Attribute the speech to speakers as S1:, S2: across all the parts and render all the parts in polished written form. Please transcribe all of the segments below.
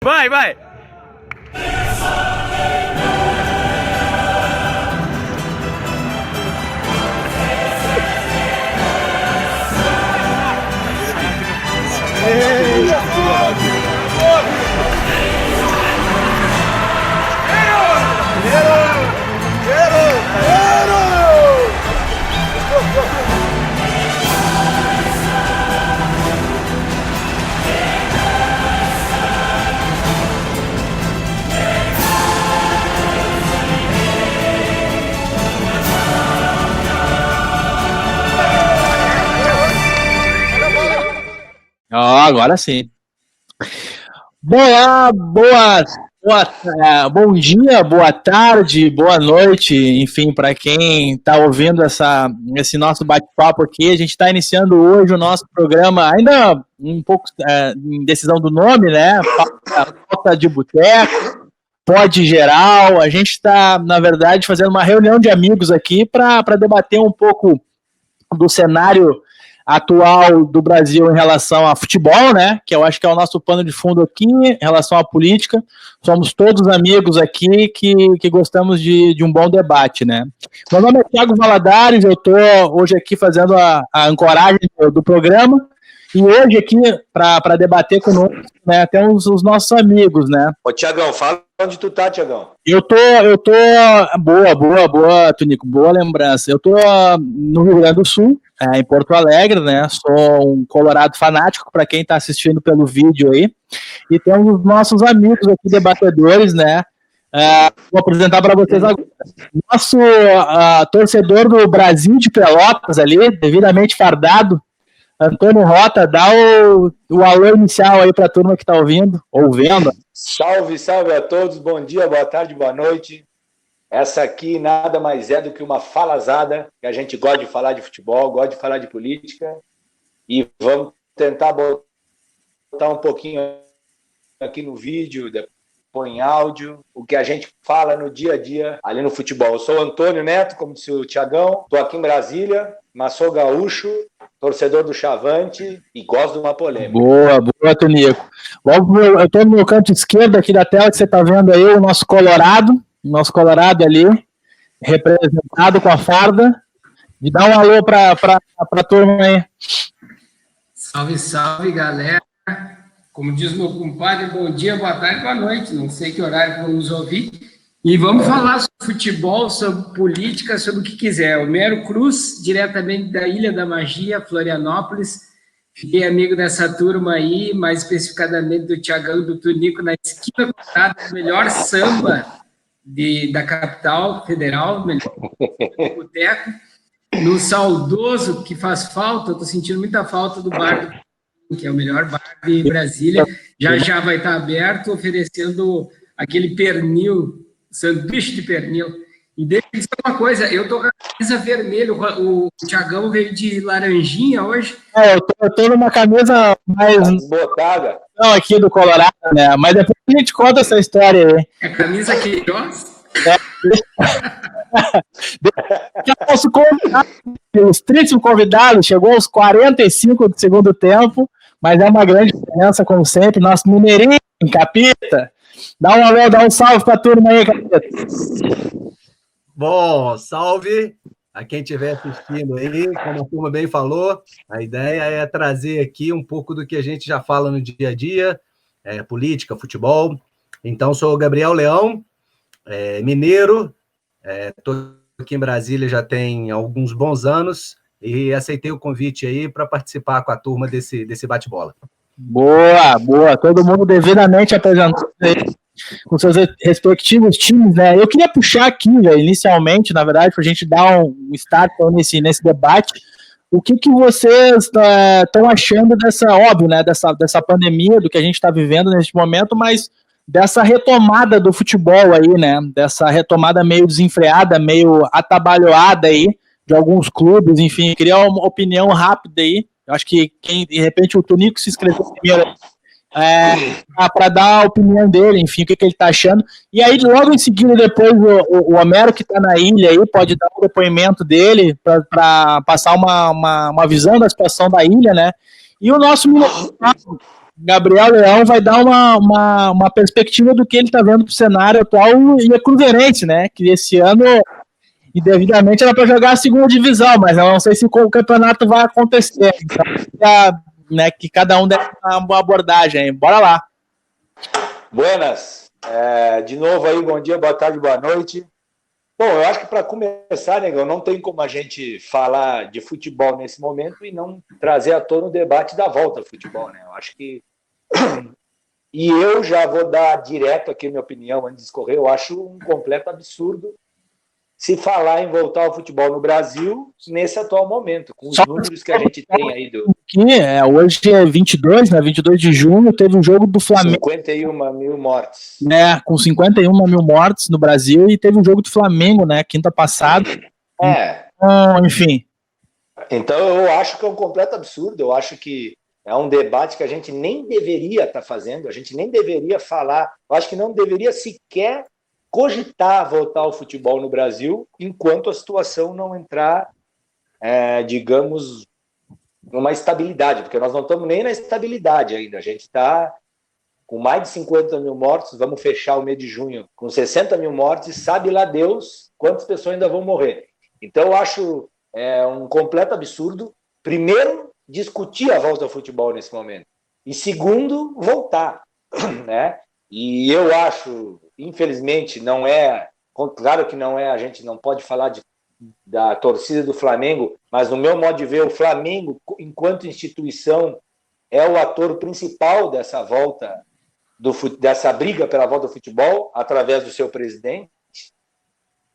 S1: Vai, vai!
S2: Agora sim. Bom dia, boa tarde, boa noite, enfim, para quem está ouvindo esse nosso bate-papo aqui. A gente está iniciando hoje o nosso programa, ainda um pouco em decisão do nome, né? Pauta de boteco, pod geral. A gente está, na verdade, fazendo uma reunião de amigos aqui para debater um pouco do cenário atual do Brasil em relação a futebol, né, que eu acho que é o nosso pano de fundo aqui, em relação à política. Somos todos amigos aqui que gostamos de um bom debate, né. Meu nome é Thiago Valadares, eu estou hoje aqui fazendo a ancoragem do programa, e hoje aqui, para debater conosco, né, temos os nossos amigos, né.
S3: Ô, Thiagão, fala onde tu tá, Thiagão.
S2: Eu tô, boa, Tunico, boa lembrança. Eu tô no Rio Grande do Sul, em Porto Alegre, né? Sou um colorado fanático, para quem está assistindo pelo vídeo aí. E temos os nossos amigos aqui, debatedores, né? Vou apresentar para vocês agora. Nosso torcedor do Brasil de Pelotas ali, devidamente fardado, Antônio Rota, dá o alô inicial aí para a turma que está ouvindo, ou vendo.
S3: Salve, salve a todos, bom dia, boa tarde, boa noite. Essa aqui nada mais é do que uma falazada, que a gente gosta de falar de futebol, gosta de falar de política, e vamos tentar botar um pouquinho aqui no vídeo, depois em áudio, o que a gente fala no dia a dia ali no futebol. Eu sou o Antônio Neto, como disse o Thiagão, estou aqui em Brasília, mas sou gaúcho, torcedor do Chavante e gosto de uma polêmica.
S2: Boa, Tonico. Eu estou no meu canto esquerdo aqui da tela, que você está vendo aí, o nosso Colorado ali, representado com a farda. E dá um alô para a turma aí.
S4: Salve, salve, galera. Como diz meu compadre, bom dia, boa tarde, boa noite. Não sei que horário que vamos ouvir. E vamos falar sobre futebol, sobre política, sobre o que quiser. O Mero Cruz, diretamente da Ilha da Magia, Florianópolis. Fiquei amigo dessa turma aí, mais especificadamente do Thiagão e do Tunico, na esquina do melhor samba da capital federal, melhor boteco. No saudoso, que faz falta, estou sentindo muita falta do bar do que é o melhor bar de Brasília. Já vai estar aberto, oferecendo aquele pernil, sanduíche de pernil. E deixa eu dizer uma coisa, eu tô com a camisa vermelha, o Thiagão veio de laranjinha hoje.
S2: Eu tô numa camisa mais...
S3: Botada.
S2: Não, aqui do Colorado, né? Mas depois a gente conta essa história aí.
S4: É a camisa que
S2: Nosso convidado, ilustríssimo convidado, chegou aos 45 do segundo tempo, mas é uma grande diferença, como sempre. Nosso mineirinho, Capita. Dá um alô, dá um salve pra turma aí, Capita.
S5: Bom, salve a quem estiver assistindo aí. Como a turma bem falou, a ideia é trazer aqui um pouco do que a gente já fala no dia a dia, política, futebol. Então, sou o Gabriel Leão, mineiro, estou aqui em Brasília já tem alguns bons anos e aceitei o convite aí para participar com a turma desse bate-bola.
S2: Boa, todo mundo devidamente apresentado aí, com seus respectivos times, né? Eu queria puxar aqui, inicialmente, na verdade, para a gente dar um start nesse debate. O que vocês estão achando óbvio, né, dessa pandemia, do que a gente está vivendo neste momento, mas dessa retomada do futebol aí, né? Dessa retomada meio desenfreada, meio atabalhoada aí, de alguns clubes, enfim, queria uma opinião rápida aí. Eu acho que de repente, o Tonico se inscreveu primeiro para dar a opinião dele, enfim, o que ele está achando. E aí, logo em seguida, depois, o Homero, que está na ilha aí, pode dar um depoimento dele para passar uma visão da situação da ilha, né? E o nosso Gabriel Leão vai dar uma perspectiva do que ele está vendo para o cenário atual e a Cruzeirense, né? Que esse ano, indevidamente, era para jogar a segunda divisão, mas eu não sei se o campeonato vai acontecer. Então, né, que cada um deve dar uma abordagem. Bora lá.
S3: Buenas. De novo aí, bom dia, boa tarde, boa noite. Bom, eu acho que para começar, Negão, não tem como a gente falar de futebol nesse momento e não trazer à tona o debate da volta ao futebol, né? Eu acho que... E eu já vou dar direto aqui a minha opinião antes de discorrer. Eu acho um completo absurdo se falar em voltar ao futebol no Brasil nesse atual momento, com os números que a gente tem aí do...
S2: Hoje é 22, né? 22 de junho, teve um jogo do Flamengo.
S3: 51 mil mortes.
S2: Né, com 51 mil mortes no Brasil, e teve um jogo do Flamengo, né? Quinta passada. Enfim.
S3: Então eu acho que é um completo absurdo. Eu acho que é um debate que a gente nem deveria estar fazendo, a gente nem deveria falar. Eu acho que não deveria sequer cogitar voltar ao futebol no Brasil enquanto a situação não entrar, digamos, numa estabilidade, porque nós não estamos nem na estabilidade ainda. A gente está com mais de 50 mil mortos, vamos fechar o mês de junho com 60 mil mortes, sabe lá Deus quantas pessoas ainda vão morrer. Então eu acho um completo absurdo, primeiro, discutir a volta ao futebol nesse momento, e segundo, voltar, né? E eu acho, infelizmente, não é, claro que não é, a gente não pode falar da torcida do Flamengo, mas no meu modo de ver, o Flamengo, enquanto instituição, é o ator principal dessa volta, dessa briga pela volta ao futebol, através do seu presidente.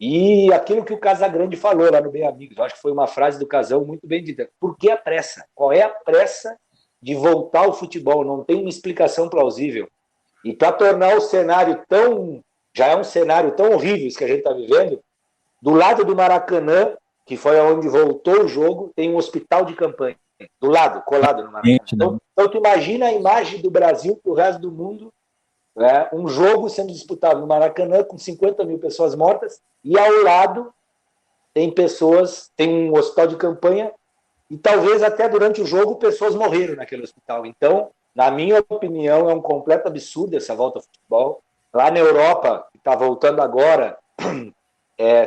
S3: E aquilo que o Casagrande falou lá no Bem Amigos, eu acho que foi uma frase do Casão muito bem dita. Por que a pressa? Qual é a pressa de voltar ao futebol? Não tem uma explicação plausível. E para tornar o cenário já é um cenário tão horrível que a gente está vivendo, do lado do Maracanã, que foi onde voltou o jogo, tem um hospital de campanha. Do lado, colado no Maracanã. Então tu imagina a imagem do Brasil para o resto do mundo, né? Um jogo sendo disputado no Maracanã com 50 mil pessoas mortas, e ao lado tem um hospital de campanha, e talvez até durante o jogo pessoas morreram naquele hospital. Então, na minha opinião, é um completo absurdo essa volta ao futebol. Lá na Europa, que está voltando agora,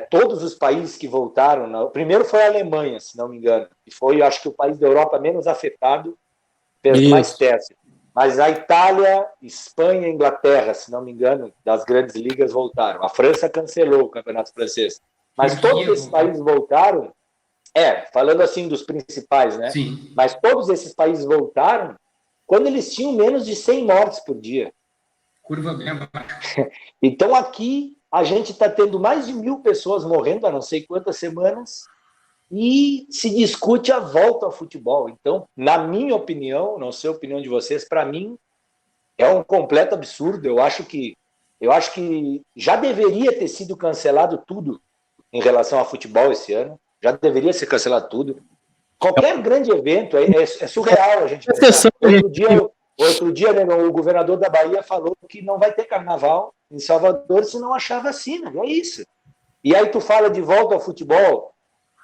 S3: todos os países que voltaram, primeiro foi a Alemanha, se não me engano, e foi, acho que, o país da Europa menos afetado, fez mais testes. Mas a Itália, Espanha e Inglaterra, se não me engano, das grandes ligas voltaram. A França cancelou o campeonato francês. Mas todos esses países voltaram, falando assim dos principais, né?
S4: Sim.
S3: Mas todos esses países voltaram quando eles tinham menos de 100 mortes por dia.
S4: Curva bem abaixo.
S3: Então aqui a gente está tendo mais de 1.000 pessoas morrendo há não sei quantas semanas e se discute a volta ao futebol. Então, na minha opinião, não sei a opinião de vocês, para mim é um completo absurdo. Eu acho que já deveria ter sido cancelado tudo em relação ao futebol esse ano. Já deveria ser cancelado tudo. Qualquer grande evento é surreal a gente pensar. Outro dia, né, o governador da Bahia falou que não vai ter carnaval em Salvador se não achar vacina. É isso. E aí tu fala de volta ao futebol,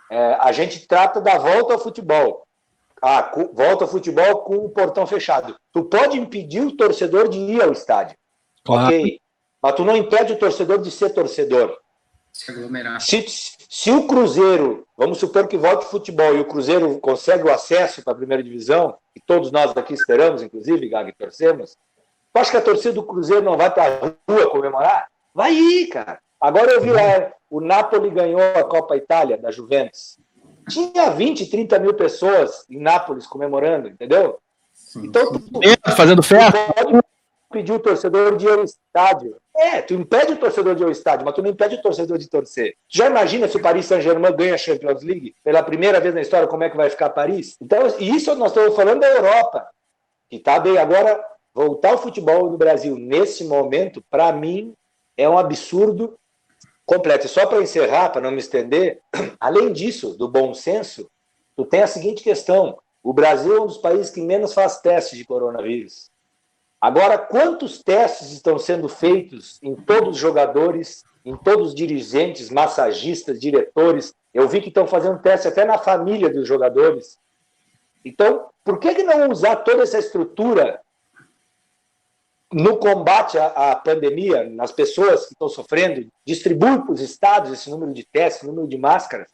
S3: a gente trata da volta ao futebol. Volta ao futebol com o portão fechado. Tu pode impedir o torcedor de ir ao estádio.
S2: Claro.
S3: Ok? Mas tu não impede o torcedor de ser torcedor.
S4: Se aglomerar.
S3: Se o Cruzeiro, vamos supor que volte o futebol e o Cruzeiro consegue o acesso para a primeira divisão, e todos nós aqui esperamos, inclusive, Gago, torcemos, tu acha que a torcida do Cruzeiro não vai para a rua comemorar? Vai ir, cara. Agora eu vi lá, o Napoli ganhou a Copa Itália, da Juventus. Tinha 20, 30 mil pessoas em Nápoles comemorando, entendeu?
S4: Sim,
S3: então,
S2: fazendo festa.
S3: Pode pedir o torcedor de ir ao estádio. Tu impede o torcedor de ir ao estádio, mas tu não impede o torcedor de torcer. Tu já imagina se o Paris Saint-Germain ganha a Champions League pela primeira vez na história, como é que vai ficar Paris? Então, isso nós estamos falando da Europa, que está bem. Agora, voltar ao futebol no Brasil nesse momento, para mim, é um absurdo completo. E só para encerrar, para não me estender, além disso, do bom senso, tu tem a seguinte questão: o Brasil é um dos países que menos faz testes de coronavírus. Agora, quantos testes estão sendo feitos em todos os jogadores, em todos os dirigentes, massagistas, diretores? Eu vi que estão fazendo teste até na família dos jogadores. Então, por que não usar toda essa estrutura no combate à pandemia, nas pessoas que estão sofrendo, distribui para os estados esse número de testes, número de máscaras.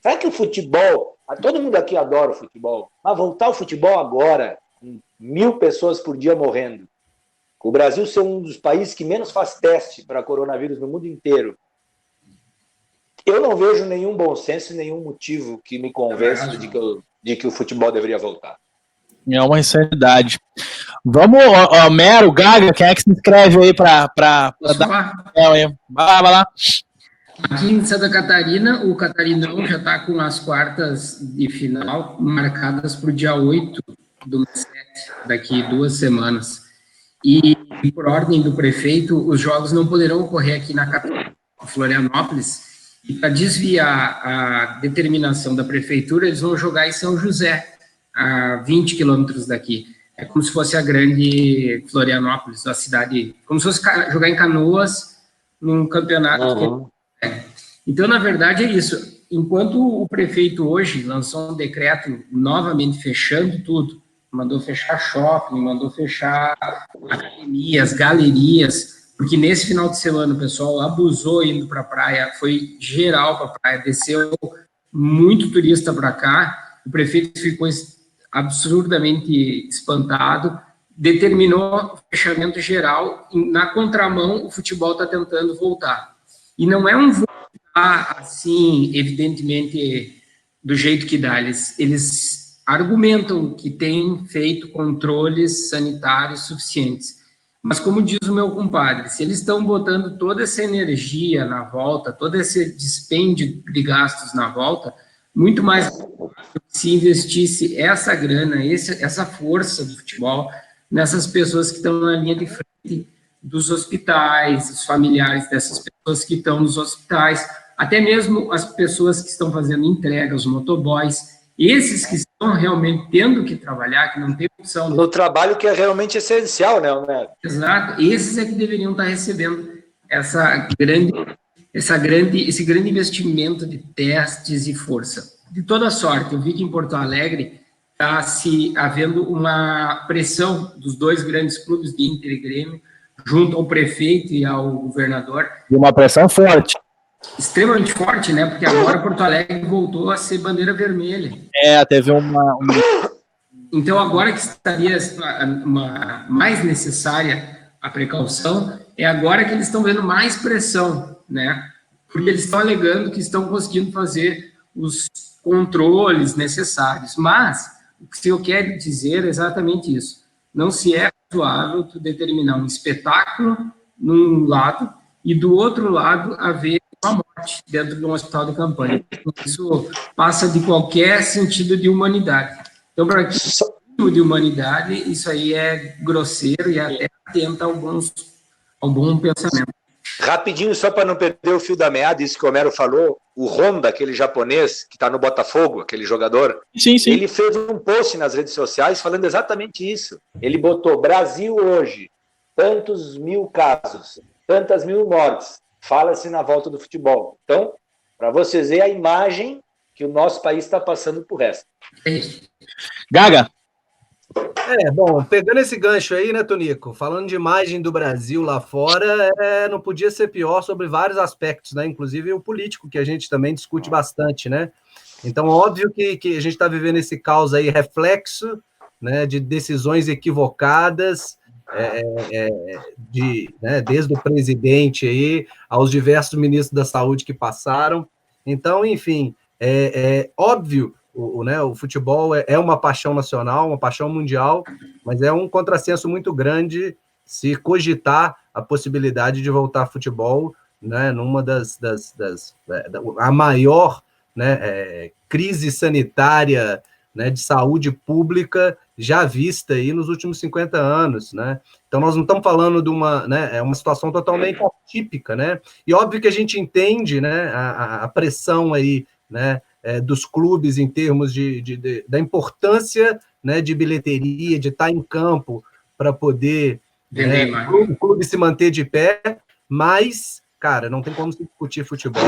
S3: Será que o futebol, todo mundo aqui adora o futebol, mas voltar ao futebol agora, com 1.000 pessoas por dia morrendo, o Brasil ser um dos países que menos faz teste para coronavírus no mundo inteiro, eu não vejo nenhum bom senso e nenhum motivo que me convença de que o futebol deveria voltar.
S2: É uma insanidade. Vamos, Mero, Gaga, quem é que se inscreve aí para dar aí? Vai lá.
S4: Aqui em Santa Catarina, o Catarinão já está com as quartas de final marcadas para o dia 8 do mês 7, daqui 2 semanas. E, por ordem do prefeito, os jogos não poderão ocorrer aqui na capital, Florianópolis. E, para desviar a determinação da prefeitura, eles vão jogar em São José, a 20 quilômetros daqui. É como se fosse a grande Florianópolis, a cidade, como se fosse jogar em Canoas num campeonato.
S3: Uhum.
S4: Então, na verdade, é isso. Enquanto o prefeito hoje lançou um decreto novamente fechando tudo, mandou fechar shopping, mandou fechar academias, galerias, porque nesse final de semana o pessoal abusou indo para a praia, foi geral para a praia, desceu muito turista para cá, o prefeito ficou absurdamente espantado, determinou fechamento geral, na contramão o futebol está tentando voltar. E não é um voltar assim, evidentemente, do jeito que dá, eles argumentam que têm feito controles sanitários suficientes. Mas, como diz o meu compadre, se eles estão botando toda essa energia na volta, todo esse dispêndio de gastos na volta, muito mais se investisse essa grana, essa força do futebol nessas pessoas que estão na linha de frente dos hospitais, os familiares dessas pessoas que estão nos hospitais, até mesmo as pessoas que estão fazendo entrega, os motoboys, esses que estão realmente tendo que trabalhar, que não tem opção.
S3: No trabalho que é realmente essencial, né, Homero?
S4: Exato, esses é que deveriam estar recebendo esse grande investimento de testes e força. De toda sorte, eu vi que em Porto Alegre está havendo uma pressão dos 2 grandes clubes de Inter e Grêmio, junto ao prefeito e ao governador.
S2: E uma pressão forte.
S4: Extremamente forte, né? Porque agora Porto Alegre voltou a ser bandeira vermelha.
S2: Teve uma...
S4: Então, agora que estaria mais necessária a precaução, é agora que eles estão vendo mais pressão, né? Porque eles estão alegando que estão conseguindo fazer os controles necessários. Mas, o que eu quero dizer é exatamente isso. Não se é razoável tu determinar um espetáculo num lado e, do outro lado, haver uma morte dentro de um hospital de campanha. Isso passa de qualquer sentido de humanidade. Então, para que tipo de humanidade, isso aí é grosseiro e até atenta ao bom pensamento.
S3: Rapidinho, só para não perder o fio da meada, isso que o Homero falou, o Honda, aquele japonês que está no Botafogo, aquele jogador,
S2: sim.
S3: Ele fez um post nas redes sociais falando exatamente isso. Ele botou: Brasil hoje, tantos 1000 casos, tantas 1000 mortes, fala-se na volta do futebol. Então, para vocês verem a imagem que o nosso país está passando por essa.
S2: Gaga.
S5: Bom, pegando esse gancho aí, né, Tonico? Falando de imagem do Brasil lá fora, não podia ser pior sobre vários aspectos, né? Inclusive o político, que a gente também discute bastante, né? Então, óbvio que a gente está vivendo esse caos aí, reflexo, né, de decisões equivocadas, desde o presidente aí aos diversos ministros da saúde que passaram. Então, enfim, óbvio. O futebol é uma paixão nacional, uma paixão mundial, mas é um contrassenso muito grande se cogitar a possibilidade de voltar ao futebol, né, numa a maior, né, crise sanitária, né, de saúde pública já vista aí nos últimos 50 anos, né? Então nós não estamos falando de uma situação totalmente atípica, né? E óbvio que a gente entende, né, a pressão aí, né, dos clubes em termos da importância, né, de bilheteria, de estar em campo para poder o clube se manter de pé, mas, cara, não tem como se discutir futebol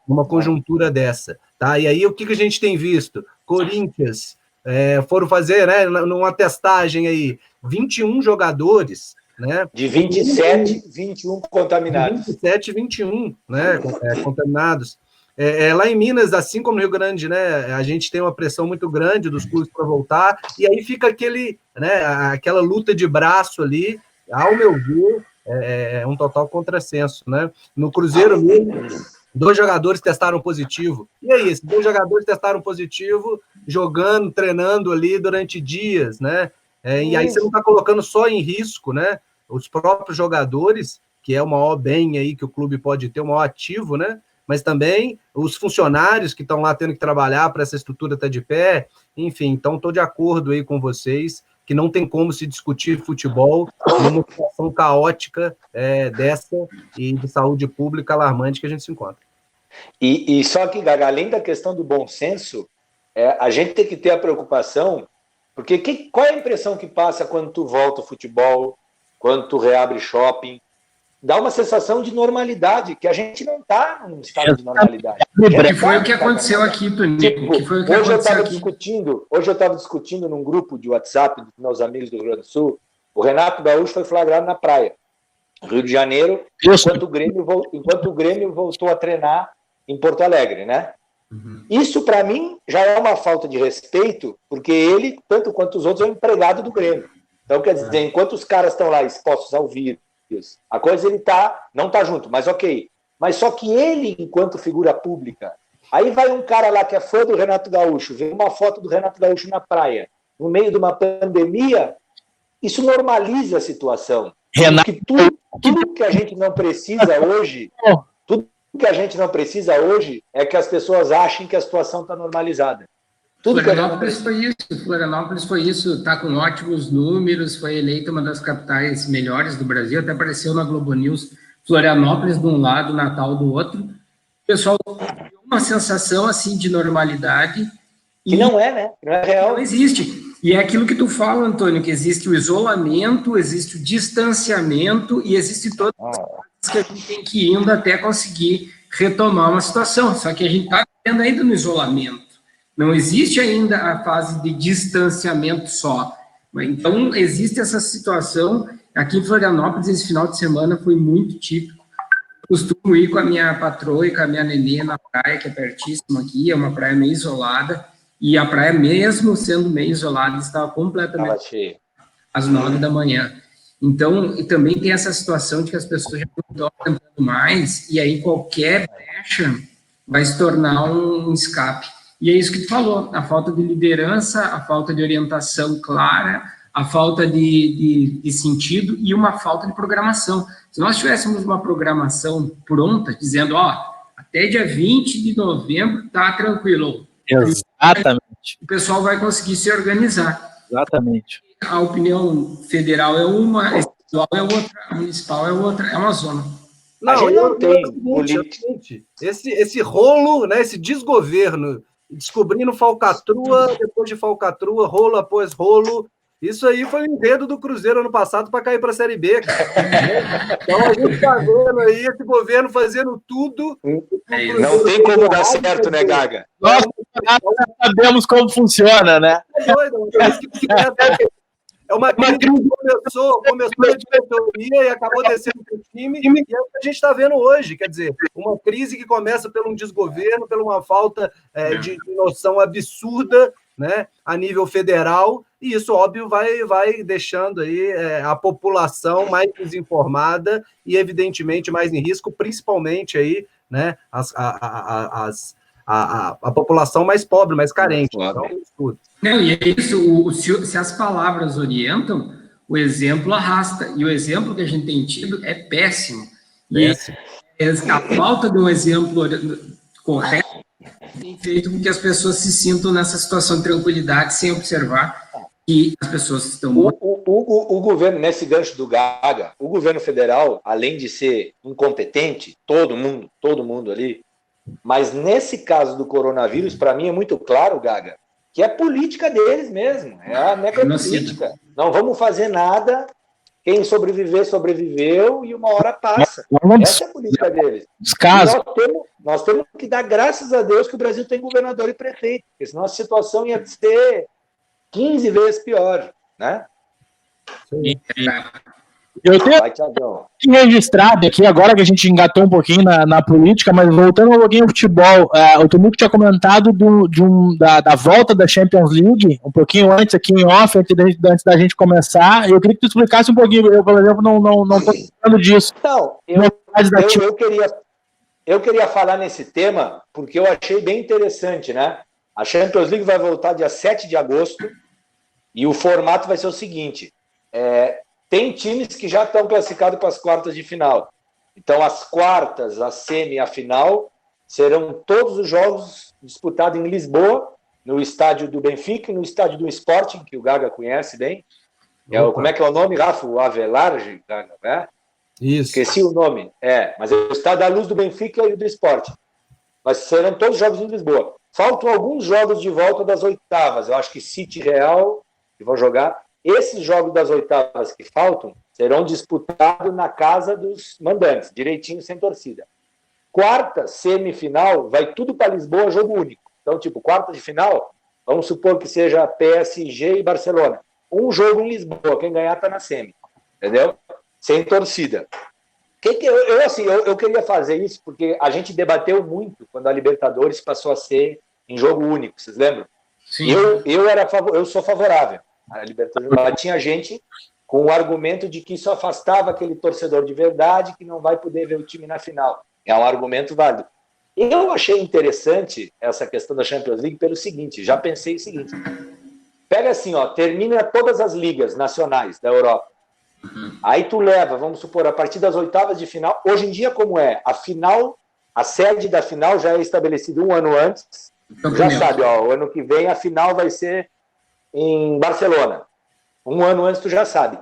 S5: numa conjuntura dessa, tá? E aí o que a gente tem visto? Corinthians foram fazer, né, numa testagem aí, 21 jogadores, né?
S3: De 27, 21 contaminados.
S5: 27, 21, né? Contaminados. Lá em Minas, assim como no Rio Grande, né? A gente tem uma pressão muito grande dos clubes para voltar, e aí fica aquela luta de braço ali, ao meu ver, é um total contrassenso, né? No Cruzeiro mesmo, 2 jogadores testaram positivo. E aí, esses 2 jogadores testaram positivo, jogando, treinando ali durante dias, né? E aí você não está colocando só em risco, né? Os próprios jogadores, que é o maior bem aí que o clube pode ter, o maior ativo, né? Mas também os funcionários que estão lá tendo que trabalhar para essa estrutura estar de pé. Enfim, então estou de acordo aí com vocês que não tem como se discutir futebol numa situação caótica dessa e de saúde pública alarmante que a gente se encontra.
S3: E só que, Gaga, além da questão do bom senso, a gente tem que ter a preocupação, porque qual é a impressão que passa quando tu volta ao futebol, quando tu reabre shopping? Dá uma sensação de normalidade, que a gente não está num estado de normalidade.
S4: Que foi o que aconteceu aqui, Tonico.
S3: Hoje eu estava discutindo num grupo de WhatsApp dos meus amigos do Rio Grande do Sul. O Renato Gaúcho foi flagrado na praia, Rio de Janeiro, enquanto o Grêmio voltou a treinar em Porto Alegre, né?
S4: Uhum.
S3: Isso, para mim, já é uma falta de respeito, porque ele, tanto quanto os outros, é um empregado do Grêmio. Então, quer dizer, enquanto os caras estão lá expostos ao vírus, a coisa ele não está junto, mas ok. Mas só que ele, enquanto figura pública, aí vai um cara lá que é fã do Renato Gaúcho, vê uma foto do Renato Gaúcho na praia, no meio de uma pandemia, isso normaliza a situação.
S2: Renato,
S3: tudo que a gente não precisa hoje, é que as pessoas achem que a situação está normalizada.
S4: Florianópolis foi isso, está com ótimos números, foi eleita uma das capitais melhores do Brasil, até apareceu na Globo News, Florianópolis de um lado, Natal do outro. O pessoal tem uma sensação assim de normalidade.
S3: Que não é, né? Não é real.
S4: Não existe. E é aquilo que tu fala, Antônio, que existe o isolamento, existe o distanciamento e existe todas as coisas que a gente tem que ir indo até conseguir retomar uma situação. Só que a gente está vivendo ainda no isolamento. Não existe ainda a fase de distanciamento só. Então, existe essa situação. Aqui em Florianópolis, esse final de semana foi muito típico. Costumo ir com a minha patroa e com a minha nenê na praia, que é pertíssimo aqui, é uma praia meio isolada, e a praia, mesmo sendo meio isolada, estava completamente cheia às 9 da manhã. Então, e também tem essa situação de que as pessoas já não estão aguentando mais, e aí qualquer brecha vai se tornar um escape. E é isso que tu falou, a falta de liderança, a falta de orientação clara, a falta de sentido e uma falta de programação. Se nós tivéssemos uma programação pronta, dizendo, até dia 20 de novembro tá tranquilo.
S2: Exatamente.
S4: O pessoal vai conseguir se organizar.
S2: Exatamente.
S4: A opinião federal é uma, a estadual é outra, a municipal é outra, é uma zona.
S3: Não tem
S5: esse rolo, né, esse desgoverno, descobrindo falcatrua, depois de falcatrua, rolo após rolo. Isso aí foi o enredo do Cruzeiro ano passado para cair para a Série B, cara. Então a gente está vendo aí esse governo fazendo tudo.
S3: Não tem como dar certo, né, Gaga?
S2: Nós sabemos como funciona, né?
S5: É doido, é uma crise que começou na diretoria e acabou descendo para o time, e é o que a gente está vendo hoje. Quer dizer, uma crise que começa por um desgoverno, por uma falta de noção absurda, né, a nível federal, e isso, óbvio, vai deixando aí a população mais desinformada e, evidentemente, mais em risco, principalmente aí, né, a população mais pobre, mais carente. Então, tudo.
S4: Não, e é isso, se as palavras orientam, o exemplo arrasta, e o exemplo que a gente tem tido é péssimo. E a falta de um exemplo correto tem feito com que as pessoas se sintam nessa situação de tranquilidade, sem observar que as pessoas estão...
S3: O governo, nesse gancho do Gaga, o governo federal, além de ser incompetente, todo mundo ali, mas nesse caso do coronavírus, para mim é muito claro, Gaga, que é política deles mesmo, é a necropolítica. Não vamos fazer nada, quem sobreviver, sobreviveu e uma hora passa. Essa é a política deles. Nós temos que dar graças a Deus que o Brasil tem governador e prefeito, porque senão a situação ia ser 15 vezes pior, né?
S2: Eu tenho registrado aqui, agora que a gente engatou um pouquinho na política, mas voltando um pouquinho ao futebol, o Tomuco tinha comentado da volta da Champions League, um pouquinho antes, aqui em off, antes da gente começar. Eu queria que tu explicasse um pouquinho, eu, por exemplo, não estou falando disso.
S3: Não, eu queria falar nesse tema, porque eu achei bem interessante, né? A Champions League vai voltar dia 7 de agosto, e o formato vai ser o seguinte, tem times que já estão classificados para as quartas de final. Então, as quartas, a semi e a final serão todos os jogos disputados em Lisboa, no estádio do Benfica e no estádio do Sporting, que o Gaga conhece bem. Como é que é o nome, Rafa? O Avelarge, Gaga, né?
S5: Isso.
S3: Esqueci o nome. Mas é o estádio da Luz do Benfica e do Sporting. Mas serão todos os jogos em Lisboa. Faltam alguns jogos de volta das oitavas. Eu acho que City e Real que vão jogar. Esses jogos das oitavas que faltam serão disputados na casa dos mandantes, direitinho, sem torcida. Quarta, semifinal, vai tudo para Lisboa, jogo único. Então, quarta de final, vamos supor que seja PSG e Barcelona. Um jogo em Lisboa, quem ganhar está na semi. Entendeu? Sem torcida. Eu queria fazer isso porque a gente debateu muito quando a Libertadores passou a ser em jogo único, vocês lembram?
S4: Sim.
S3: Eu sou favorável à Libertadores, mas tinha gente com o argumento de que isso afastava aquele torcedor de verdade que não vai poder ver o time na final. É um argumento válido. Eu achei interessante essa questão da Champions League pelo seguinte, já pensei o seguinte, pega assim, termina todas as ligas nacionais da Europa, aí tu leva, vamos supor, a partir das oitavas de final, hoje em dia como é? A final, a sede da final já é estabelecida um ano antes, já sabe, o ano que vem a final vai ser em Barcelona. Um ano antes tu já sabe. O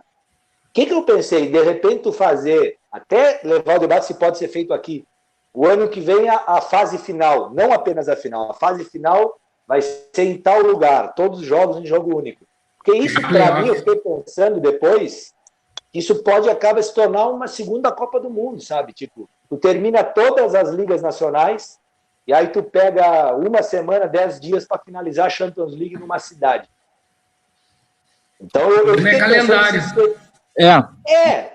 S3: que eu pensei? De repente tu fazer, até levar o debate se pode ser feito aqui, o ano que vem a fase final, não apenas a final, a fase final vai ser em tal lugar, todos os jogos em jogo único. Porque isso, para mim, eu fiquei pensando depois, isso pode acabar se tornar uma segunda Copa do Mundo, sabe? Tu termina todas as ligas nacionais e aí tu pega uma semana, 10 dias para finalizar a Champions League numa cidade. Então, eu fiquei
S4: calendário.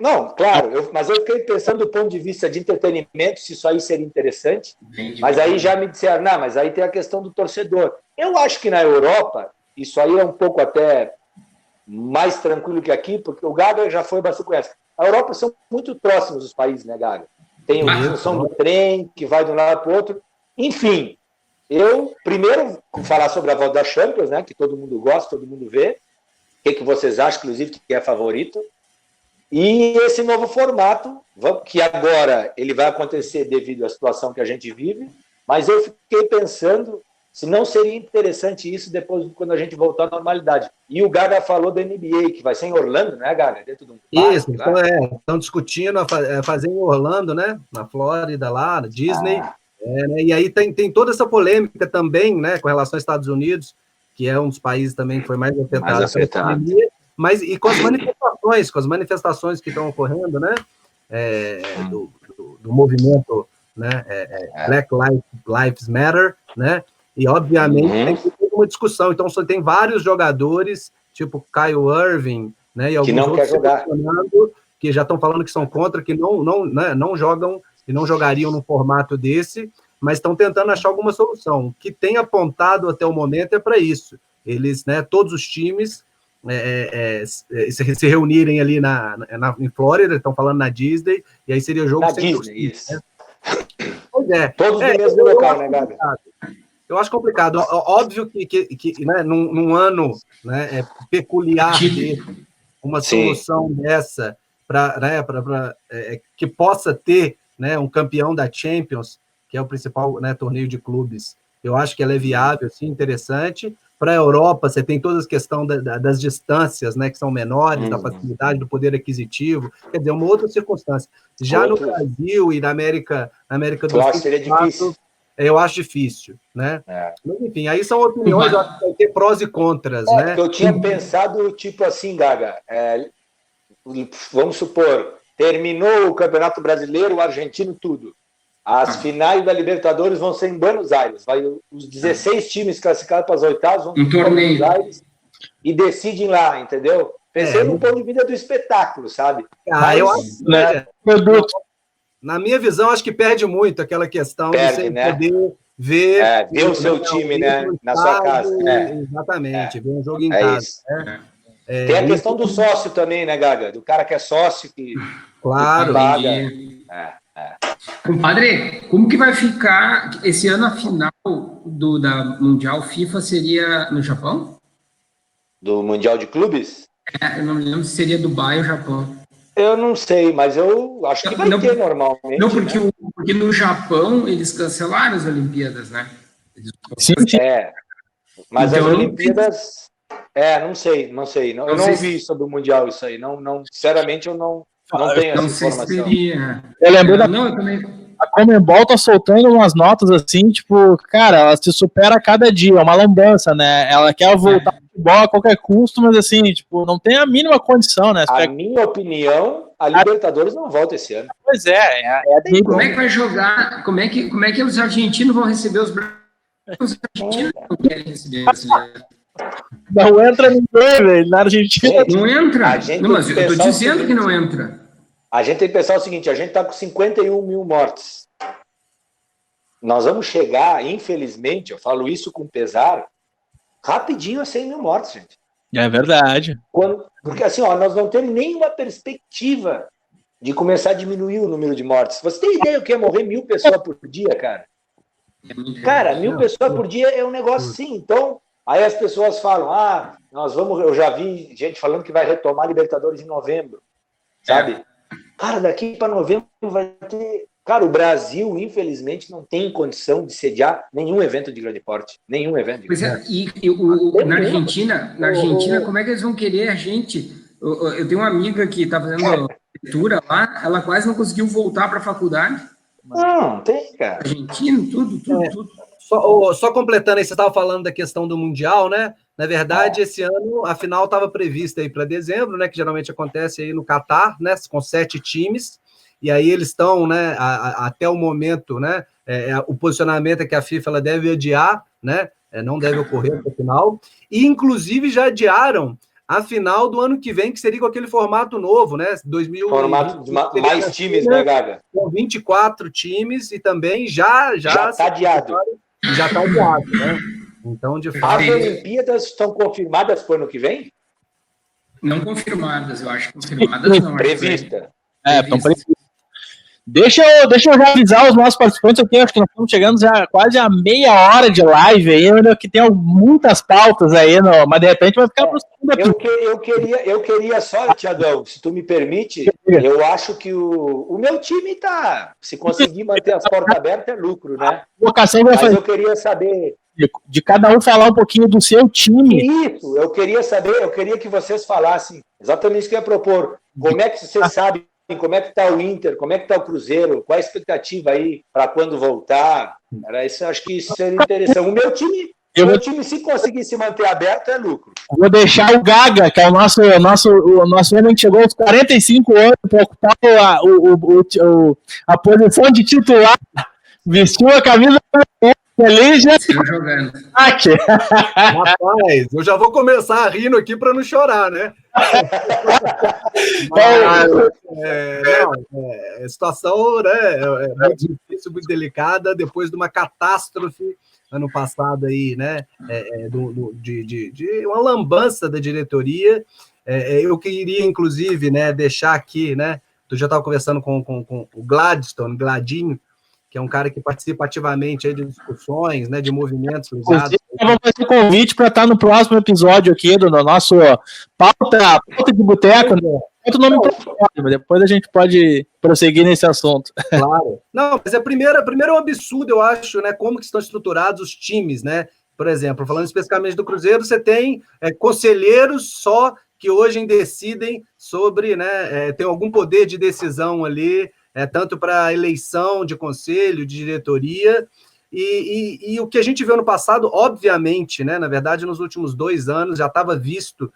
S3: Não, claro, mas eu fiquei pensando do ponto de vista de entretenimento, se isso aí seria interessante, mas aí já me disseram, não, mas aí tem a questão do torcedor. Eu acho que na Europa, isso aí é um pouco até mais tranquilo que aqui, porque o Gaga já foi bastante conhece. A Europa são muito próximos os países, né, Gaga? Tem a função do trem, que vai de um lado para o outro. Enfim, eu primeiro falar sobre a volta da Champions, né, que todo mundo gosta, todo mundo vê. O que vocês acham, inclusive, que é favorito? E esse novo formato, que agora ele vai acontecer devido à situação que a gente vive, mas eu fiquei pensando se não seria interessante isso depois, quando a gente voltar à normalidade. E o Gaga falou da NBA, que vai ser em Orlando, né, Gaga? Dentro de um parque,
S5: isso, então estão discutindo fazer em Orlando, né, na Flórida, lá, na Disney. Né, e aí tem toda essa polêmica também, né, com relação aos Estados Unidos, que é um dos países também que foi mais afetado pela pandemia, mas e com as manifestações que estão ocorrendo, né, do movimento, né, Black Lives Matter, né, e obviamente tem uma discussão. Então tem vários jogadores, tipo Kyrie Irving, né, e alguns
S3: que não
S5: outros
S3: quer jogar,
S5: que já estão falando que são contra, que não jogam e não jogariam num formato desse, mas estão tentando achar alguma solução. O que tem apontado até o momento é para isso. Eles, né, todos os times se reunirem ali em Flórida, estão falando na Disney, e aí seria jogo
S3: na
S5: sem
S3: Disney, isso.
S5: Né? Pois é.
S3: Todos no mesmo local, né, Gabi?
S5: Eu acho complicado. Óbvio que né, num ano, né, peculiar desse, uma solução dessa que possa ter, né, um campeão da Champions, que é o principal, né, torneio de clubes, eu acho que ela é viável, sim, interessante. Para a Europa, você tem todas as questões das distâncias, né, que são menores, da facilidade, do poder aquisitivo, quer dizer, uma outra circunstância. Já no Brasil e na América do Sul,
S3: seria difícil.
S5: Eu acho difícil, né? Mas, enfim, aí são opiniões, eu acho que vai ter prós e contras, né?
S3: Eu tinha pensado, tipo assim, Gaga, vamos supor, terminou o Campeonato Brasileiro, o argentino, tudo. As finais da Libertadores vão ser em Buenos Aires. Os 16 times classificados para as oitavas vão para Buenos Aires e decidem lá, entendeu? Pensei no ponto de vista do espetáculo, sabe?
S5: Mas, eu acho,
S2: né? Produto.
S5: Na minha visão, acho que perde muito aquela questão de você poder ver...
S3: ver o seu time, né, na sua casa.
S5: Exatamente, ver um jogo em
S3: casa.
S5: Isso. Né?
S3: Tem a questão do sócio também, né, Gaga? Do cara que é sócio, que
S5: claro.
S3: paga.
S4: Compadre, como que vai ficar esse ano a final da Mundial FIFA seria no Japão?
S3: Do Mundial de Clubes?
S4: Eu não me lembro se seria Dubai ou Japão.
S3: Eu não sei, mas eu acho que vai ter normalmente. Não,
S4: porque no Japão eles cancelaram as Olimpíadas, né?
S2: Sim.
S3: Mas então, as Olimpíadas... não sei. Eu não ouvi sobre o Mundial isso aí. Sinceramente, eu não tenho essa informação.
S4: Seria...
S2: Eu lembro a Conmebol tá soltando umas notas assim, tipo, cara, ela se supera a cada dia, é uma lambança, né? Ela quer voltar ao futebol a qualquer custo, mas assim, tipo, não tem a mínima condição, né?
S3: A minha opinião, a Libertadores não volta esse ano.
S2: Pois
S4: como é que vai jogar? Como é que os argentinos vão receber os brasileiros? Os argentinos não querem receber brasileiros.
S2: Não entra ninguém, velho, na Argentina.
S4: Gente, não entra. Não, mas eu tô dizendo que não entra.
S3: A gente tem que pensar o seguinte, a gente está com 51 mil mortes. Nós vamos chegar, infelizmente, eu falo isso com pesar, rapidinho a 100 mil mortes, gente.
S2: É verdade.
S3: Porque assim, nós não temos nenhuma perspectiva de começar a diminuir o número de mortes. Você tem ideia do que é morrer 1.000 pessoas por dia, cara? Cara, 1.000 pessoas por dia é um negócio assim. Então, aí as pessoas falam, eu já vi gente falando que vai retomar a Libertadores em novembro, sabe? Cara, daqui para novembro vai ter... Cara, o Brasil, infelizmente, não tem condição de sediar nenhum evento de grande porte. Nenhum evento de grande porte.
S4: Na Argentina, como é que eles vão querer a gente? Eu tenho uma amiga que está fazendo leitura lá, ela quase não conseguiu voltar para a faculdade.
S3: Não tem, cara.
S4: Argentino, tudo.
S5: Só completando aí, você estava falando da questão do Mundial, né? Na verdade, esse ano a final estava prevista aí para dezembro, né? Que geralmente acontece aí no Catar, né? Com 7 times. E aí eles estão, né? Até o momento, né? O posicionamento é que a FIFA ela deve adiar, né? Não deve ocorrer até o final. E inclusive já adiaram a final do ano que vem, que seria com aquele formato novo, né? 2020.
S3: Formato de mais times, né, Gaga?
S5: Com 24 times e também já
S3: está adiado.
S5: Já está adiado, né? Então, de fato...
S3: As Olimpíadas estão confirmadas para o ano que vem?
S4: Não confirmadas, eu acho. Confirmadas não.
S3: Prevista.
S2: Estão previstas. Deixa eu já avisar os nossos participantes aqui, acho que nós estamos chegando já quase a meia hora de live aí, que tem muitas pautas aí, mas de repente vai ficar para o segundo
S3: eu queria só, Tiagão, se tu me permite, eu acho que o meu time tá, se conseguir manter as portas abertas, é lucro, né?
S2: Mas
S3: eu queria saber...
S2: De cada um falar um pouquinho do seu time.
S3: Isso, eu queria que vocês falassem exatamente isso que eu ia propor. Como é que vocês sabem, como é que está o Inter, como é que está o Cruzeiro, qual a expectativa aí para quando voltar? Era isso, acho que isso seria interessante. O meu time, se conseguir se manter aberto, é lucro.
S2: Vou deixar o Gaga, que é o nosso homem que chegou aos 45 anos para ocupar a posição de titular, vestiu a camisa ali já
S4: jogando.
S5: Rapaz, eu já vou começar rindo aqui para não chorar, né? A situação, né, é muito difícil, muito delicada, depois de uma catástrofe ano passado aí, né? De uma lambança da diretoria. Eu queria, inclusive, né, deixar aqui, né? Tu já estava conversando com o Gladinho, que é um cara que participa ativamente aí de discussões, né, de movimentos ligados.
S2: Eu vou fazer um convite para estar no próximo episódio aqui do nosso pauta de boteco, né? Outro nome mas depois a gente pode prosseguir nesse assunto.
S5: Claro. Não, mas primeiro é um absurdo, eu acho, né, como que estão estruturados os times, né? Por exemplo, falando especificamente do Cruzeiro, você tem conselheiros só que hoje decidem sobre, né, tem algum poder de decisão ali, tanto para a eleição de conselho, de diretoria, e o que a gente viu no passado, obviamente, né, na verdade, nos últimos 2 anos já estava visto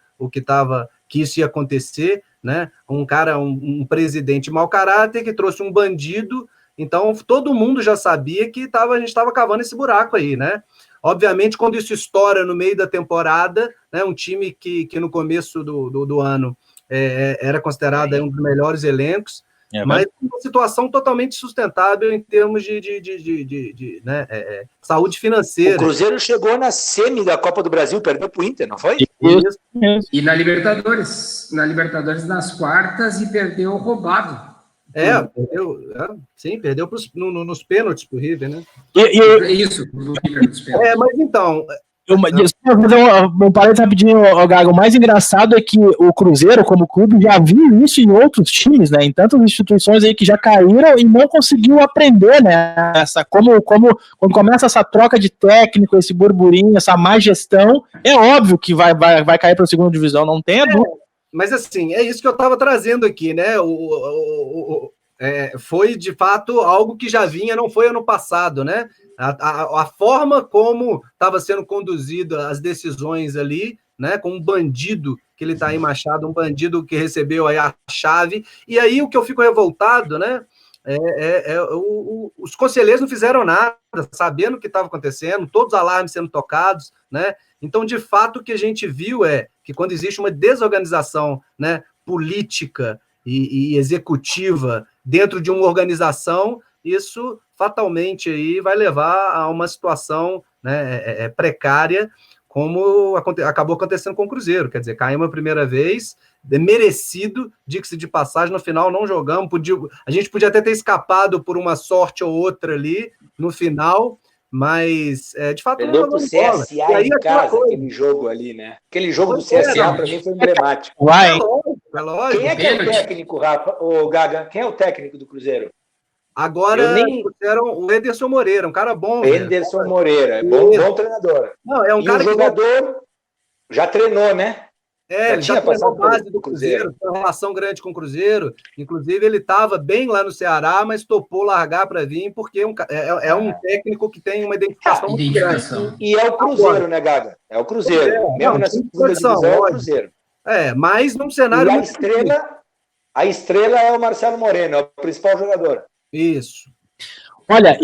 S5: que isso ia acontecer, né, um presidente mau caráter que trouxe um bandido, então todo mundo já sabia que a gente estava cavando esse buraco aí, né? Obviamente, quando isso estoura no meio da temporada, né, um time que no começo do ano era considerado um dos melhores elencos, mas uma situação totalmente sustentável em termos de saúde financeira.
S3: O Cruzeiro chegou na semi da Copa do Brasil, perdeu para o Inter, não foi?
S4: Isso. E na Libertadores nas quartas e perdeu roubado.
S5: Perdeu nos pênaltis para o River, né?
S4: Isso, no River nos pênaltis.
S5: Mas então...
S2: Vou fazer um parênteses rapidinho, Gago. O mais engraçado é que o Cruzeiro, como clube, já viu isso em outros times, né? Em tantas instituições aí que já caíram e não conseguiu aprender, né? Quando começa essa troca de técnico, esse burburinho, essa má gestão, é óbvio que vai cair para a segunda divisão, não tem dúvida.
S5: Mas assim, é isso que eu estava trazendo aqui, né? Foi de fato algo que já vinha, não foi ano passado, né? A forma como estava sendo conduzida as decisões ali, né, com um bandido que ele está aí, Machado, um bandido que recebeu aí a chave, e aí o que eu fico revoltado, né, os conselheiros não fizeram nada, sabendo o que estava acontecendo, todos os alarmes sendo tocados, né, então, de fato, o que a gente viu é que quando existe uma desorganização, né, política e executiva dentro de uma organização, isso fatalmente aí vai levar a uma situação, né, precária, como acabou acontecendo com o Cruzeiro. Quer dizer, caímos a primeira vez, merecido, diga-se de passagem, no final não jogamos, a gente podia até ter escapado por uma sorte ou outra ali, no final, mas, de fato,
S3: perdeu pro CSA e aí, em casa, aquele jogo ali, né? Aquele jogo do CSA, para mim, foi emblemático.
S5: É lógico.
S3: Quem é que é o técnico, Rafa? Ô, Gaga, quem é o técnico do Cruzeiro?
S5: Agora, o Ederson Moreira, um cara bom.
S3: Ederson Moreira, bom treinador.
S5: Não, é um cara
S3: o jogador já treinou, né?
S5: Ele já treinou base do Cruzeiro, tem uma relação grande com o Cruzeiro. Inclusive, ele estava bem lá no Ceará, mas topou largar para vir, porque é um técnico que tem uma identificação muito grande.
S3: E é o Cruzeiro, né, Gaga? É o Cruzeiro. Mesmo na segunda divisão, é o Cruzeiro.
S5: Mas num cenário
S3: muito a estrela é o Marcelo Moreno, é o principal jogador.
S5: Isso.
S2: Olha,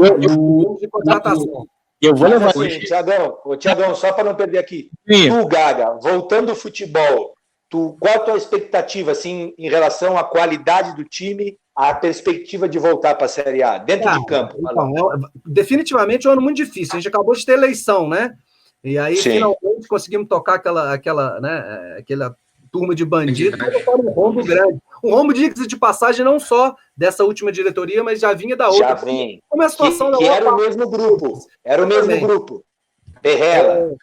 S3: eu vou levar assim, Tiagão, só para não perder aqui. Sim. Tu, Gaga, voltando ao futebol, qual a tua expectativa assim, em relação à qualidade do time, à perspectiva de voltar para a Série A, dentro de campo?
S5: Então, definitivamente é um ano muito difícil. A gente acabou de ter eleição, né? E aí, finalmente, conseguimos tocar aquela turma de bandidos, mas um rombo grande. Um rombo, diga-se de passagem, não só dessa última diretoria, mas já vinha da outra.
S3: Já vem.
S5: Como é a situação
S3: que era o mesmo grupo. Era o mesmo grupo. Perrela.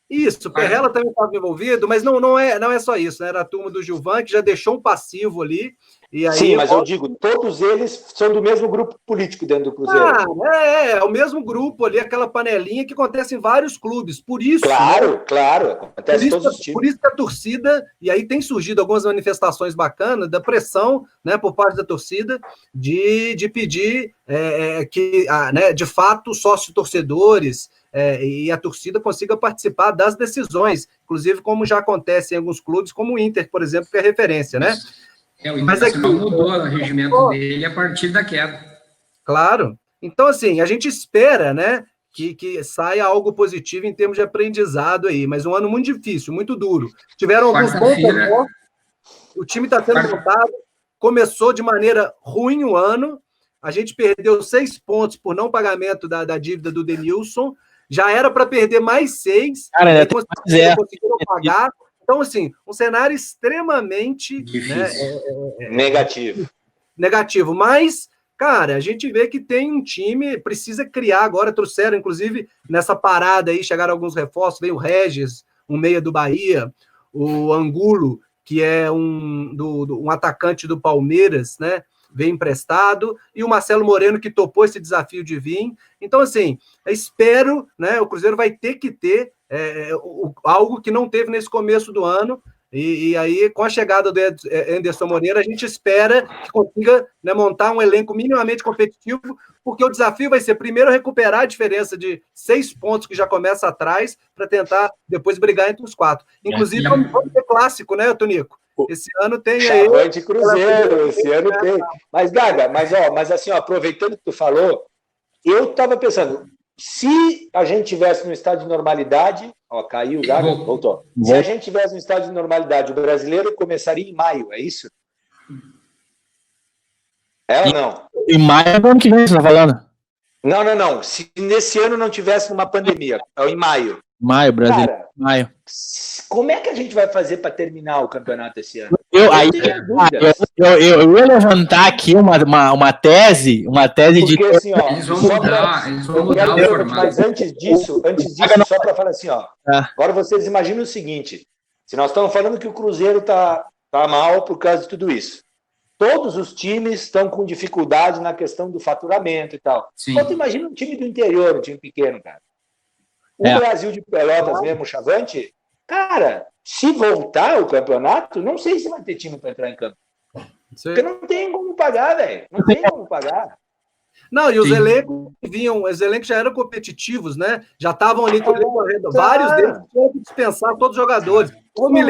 S5: Isso, Perrela também estava envolvido, mas não é só isso, né? Era a turma do Gilvan, que já deixou um passivo ali. E aí,
S3: sim, mas eu digo, todos eles são do mesmo grupo político dentro do Cruzeiro.
S5: É o mesmo grupo ali, aquela panelinha que acontece em vários clubes. Por isso.
S3: Claro, acontece em todos os times.
S5: Por isso que a torcida, e aí tem surgido algumas manifestações bacanas da pressão, né, por parte da torcida, de pedir que, né, de fato, sócio-torcedores e a torcida consiga participar das decisões, inclusive como já acontece em alguns clubes, como o Inter, por exemplo, que é referência, né?
S4: O Internacional mudou o regimento dele a partir da queda.
S5: Claro. Então, assim, a gente espera, né, que saia algo positivo em termos de aprendizado aí, mas um ano muito difícil, muito duro. Tiveram alguns bons pontos, o time está sendo montado, começou de maneira ruim o ano, a gente perdeu 6 pontos por não pagamento da dívida do Denilson, já era para perder mais 6, conseguiram pagar. Então, assim, um cenário extremamente negativo. Mas, cara, a gente vê que tem um time, precisa criar agora, trouxeram, inclusive, nessa parada aí, chegaram alguns reforços, veio o Regis, um meia do Bahia, o Angulo, que é um atacante do Palmeiras, né? Veio emprestado, e o Marcelo Moreno, que topou esse desafio de vir. Então, assim, espero, né? O Cruzeiro vai ter que ter algo que não teve nesse começo do ano, e aí, com a chegada do Anderson Moreira, a gente espera que consiga, né, montar um elenco minimamente competitivo, porque o desafio vai ser, primeiro, recuperar a diferença de 6 pontos que já começa atrás, para tentar depois brigar entre os 4. Inclusive, vamos ter clássico, né, Tonico? Esse ano tem aí...
S3: Chavante Cruzeiro, esse ano tem. Mas, Gaga, mas assim, aproveitando que tu falou, eu estava pensando, se a gente tivesse no estado de normalidade, ó, caiu o Gaga, voltou. Se a gente tivesse no estado de normalidade, o brasileiro começaria em maio, é isso? É ou não?
S2: Em maio do ano que vem, você tá falando?
S3: Não. Se nesse ano não tivesse uma pandemia, é em maio.
S2: Maio, Brasil.
S3: Cara,
S2: maio.
S3: Como é que a gente vai fazer para terminar o campeonato esse ano?
S2: Eu ia levantar aqui uma tese
S3: porque,
S2: de...
S3: assim, ó,
S4: eles vão mudar o formato.
S3: Mas antes disso, só para falar assim, ó, agora vocês imaginam o seguinte, se nós estamos falando que o Cruzeiro tá mal por causa de tudo isso, todos os times estão com dificuldade na questão do faturamento e tal. Então, tu imagina um time do interior, um time pequeno, cara. O Brasil de Pelotas mesmo, o Chavante, cara, se voltar o campeonato, não sei se vai ter time para entrar em campo. Porque não tem como pagar, velho. Não tem como pagar.
S5: Não, e os elencos já eram competitivos, né? Já estavam ali correndo. Vários deles tinham que dispensar todos os jogadores. Me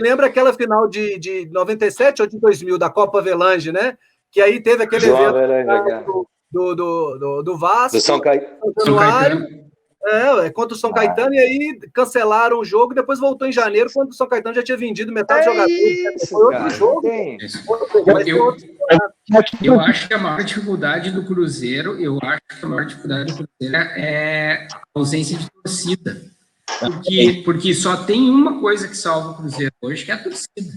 S5: lembra aquela final de 97 ou de 2000, da Copa Avelange, né? Que aí teve aquele evento do Vasco,
S3: do São
S5: Caetano. Contra o São Caetano, e aí cancelaram o jogo, e depois voltou em janeiro, quando o São Caetano já tinha vendido metade dos jogadores. Foi outro jogo.
S4: Eu acho que a maior dificuldade do Cruzeiro, é a ausência de torcida. Porque só tem uma coisa que salva o Cruzeiro hoje, que é a torcida.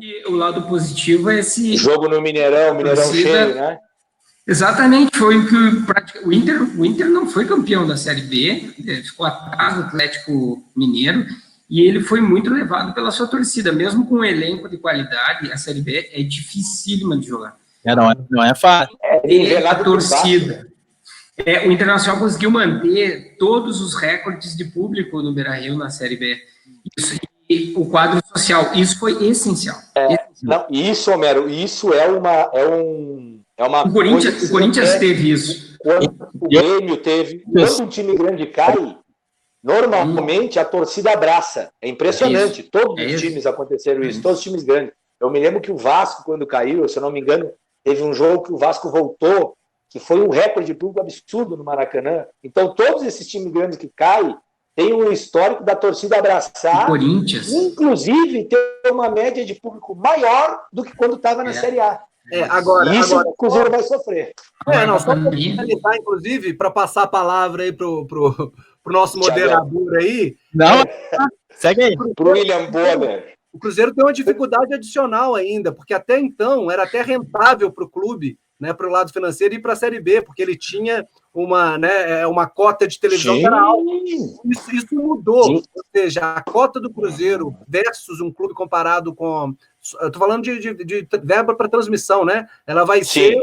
S4: E o lado positivo é esse...
S3: Jogo no Mineirão cheio, né?
S4: Exatamente, foi o que o Inter não foi campeão da Série B, ficou atrás do Atlético Mineiro, e ele foi muito levado pela sua torcida, mesmo com um elenco de qualidade, a Série B é dificílima de jogar.
S2: Não é fácil.
S4: A torcida. O Internacional conseguiu manter todos os recordes de público no Beira-Rio na Série B. E o quadro social, isso foi essencial.
S3: Não, isso, Homero, isso é uma
S4: o Corinthians teve isso.
S3: O Grêmio teve. Quando um time grande cai, normalmente a torcida abraça. É impressionante. Todos os times aconteceram isso, todos os times grandes. Eu me lembro que o Vasco, quando caiu, se eu não me engano, teve um jogo que o Vasco voltou, que foi um recorde de público absurdo no Maracanã. Então, todos esses times grandes que caem têm um histórico da torcida abraçar,
S4: Corinthians,
S3: inclusive ter uma média de público maior do que quando estava na Série A.
S5: Agora
S3: o Cruzeiro vai sofrer.
S5: Só para finalizar, inclusive, para passar a palavra aí pro nosso moderador aí.
S2: Não, segue aí.
S3: Pro William Bonner.
S5: O Cruzeiro tem uma dificuldade adicional ainda, porque até então era até rentável para o clube, né, para o lado financeiro, e para a Série B, porque ele tinha uma cota de televisão que era alta. Isso mudou. Sim. Ou seja, a cota do Cruzeiro versus um clube comparado com... Eu estou falando de verba para transmissão, né? Ela vai ser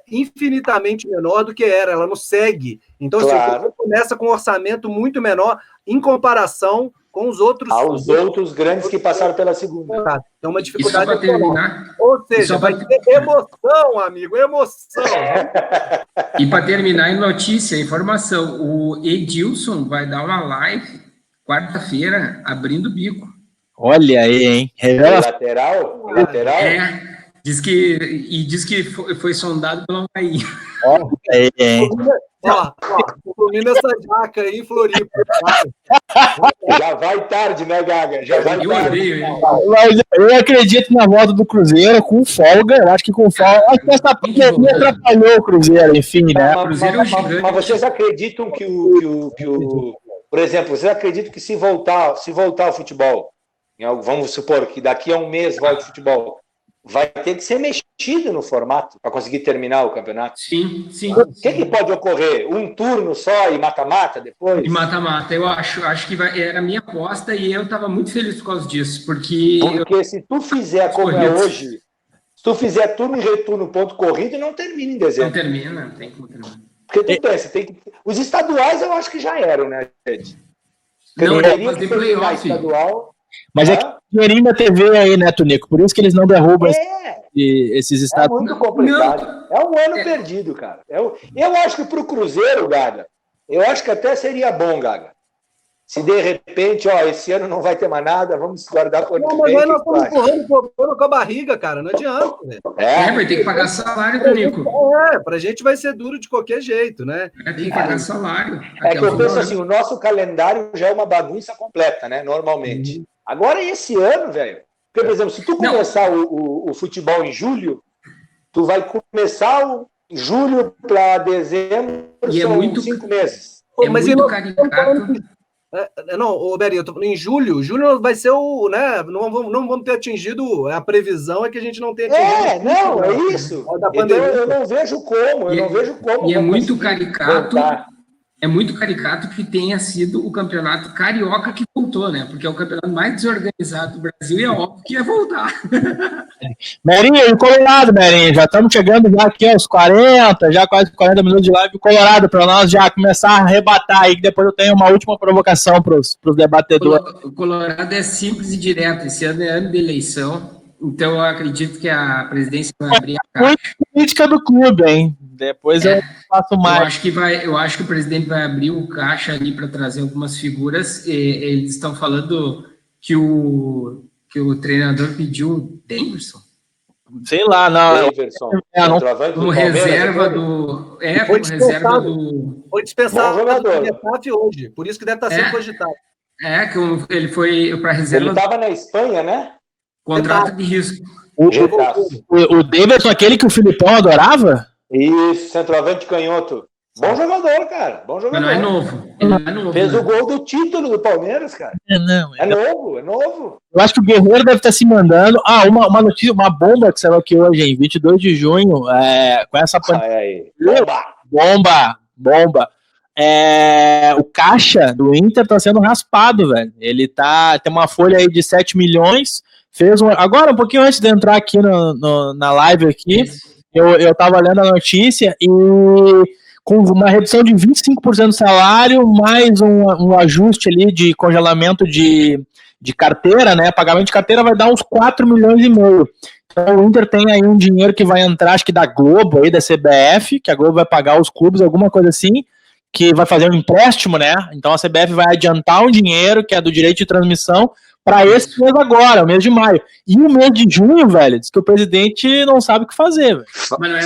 S5: infinitamente menor do que era, ela não segue. Então, claro, você começa com um orçamento muito menor em comparação com os outros...
S3: Aos outros grandes que passaram pela segunda.
S5: Então, uma dificuldade... Ou seja, vai ter emoção, amigo, emoção.
S4: E para terminar, em notícia, informação, o Edilson vai dar uma live quarta-feira, abrindo o bico.
S2: Olha aí, hein?
S3: Lateral?
S4: Diz que foi sondado pela Havaí.
S2: Olha aí, hein?
S5: Combina essa jaca aí em Floripa.
S3: Já vai tarde, né, Gaga? Já vai tarde.
S2: Mas eu acredito na volta do Cruzeiro com folga. Eu acho que com folga. Acho que essa pandemia atrapalhou o Cruzeiro, enfim, né?
S3: Mas vocês acreditam que o. Por exemplo, vocês acreditam que se voltar o futebol, vamos supor que daqui a um mês volte o futebol, vai ter que ser mexido no formato para conseguir terminar o campeonato?
S4: Sim.
S3: O que pode ocorrer? Um turno só e mata-mata depois?
S4: E mata-mata, eu acho que era a minha aposta e eu estava muito feliz por causa disso, porque
S3: se tu fizer como é hoje, se tu fizer turno e retorno ponto corrido, não termina em dezembro.
S4: Não termina, não tem como terminar.
S3: Porque tu pensa, os estaduais eu acho que já eram, né, gente?
S4: Não, fazer playoff.
S3: Estadual.
S2: Mas é que o dinheirinho da TV aí, né, Tunico? Por isso que eles não derrubam esses estados.
S3: É muito complicado. É um ano perdido, cara. Eu acho que pro Cruzeiro, Gaga, eu acho que até seria bom, Gaga, Se de repente, esse ano não vai ter mais nada, vamos guardar por
S5: Não, mas aí nós estamos empurrando o problema com a barriga, cara. Não adianta, velho.
S4: Vai ter que pagar salário, Tonico.
S5: Pra gente vai ser duro de qualquer jeito, né?
S4: Tem que pagar salário.
S3: É que eu penso assim, o nosso calendário já é uma bagunça completa, né? Normalmente. Agora, esse ano, velho... Porque, por exemplo, se tu começar o futebol em julho, tu vai começar em julho para dezembro,
S4: e
S3: são
S4: muito,
S3: 5 meses.
S5: Mas
S4: muito caricato.
S5: Não, Beri, eu tô falando em julho. Julho vai ser o, né? Não vamos ter atingido. A previsão é que a gente não tenha atingido.
S3: É isso. Então, eu não vejo como.
S4: E é muito caricato. Voltar. É muito caricato que tenha sido o campeonato carioca que voltou, né? Porque é o campeonato mais desorganizado do Brasil e é óbvio que ia voltar.
S2: Merinho, e Colorado, Merinho, já estamos chegando já aqui aos 40, já quase 40 minutos de live. Colorado, para nós já começar a arrebatar aí, que depois eu tenho uma última provocação para os debatedores.
S4: O Colorado é simples e direto. Esse ano é ano de eleição, então eu acredito que a presidência vai abrir a caixa.
S2: Muito política do clube, hein? Depois eu faço mais.
S4: Eu acho que o presidente vai abrir o caixa ali para trazer algumas figuras. Eles estão falando que o treinador pediu o Davidson.
S2: Sei lá, não.
S4: Como reserva do. Como reserva do.
S5: Foi dispensado hoje, por isso que deve estar sendo cogitado.
S4: Que ele foi para reserva.
S3: Ele estava na Espanha, né?
S4: Contrato de risco.
S2: O Davidson, aquele que o Filipão adorava?
S3: Isso, centroavante canhoto. Bom jogador, cara. Bom jogador.
S4: Mas não é novo.
S3: Fez o gol do título do Palmeiras, cara. É novo.
S2: Eu acho que o Guerreiro deve estar se mandando. Uma notícia, uma bomba que saiu aqui hoje, em 22 de junho, com essa pandemia. Bomba. O caixa do Inter tá sendo raspado, velho. Ele tem uma folha aí de 7 milhões. Agora, um pouquinho antes de entrar aqui na live aqui, eu tava lendo a notícia e com uma redução de 25% do salário, mais um ajuste ali de congelamento de carteira, né? Pagamento de carteira vai dar uns 4 milhões e meio. Então o Inter tem aí um dinheiro que vai entrar, acho que da Globo aí, da CBF, que a Globo vai pagar os clubes, alguma coisa assim, que vai fazer um empréstimo, né? Então a CBF vai adiantar um dinheiro, que é do direito de transmissão, para esse mês agora, o mês de maio. E o mês de junho, velho, diz que o presidente não sabe o que fazer, velho.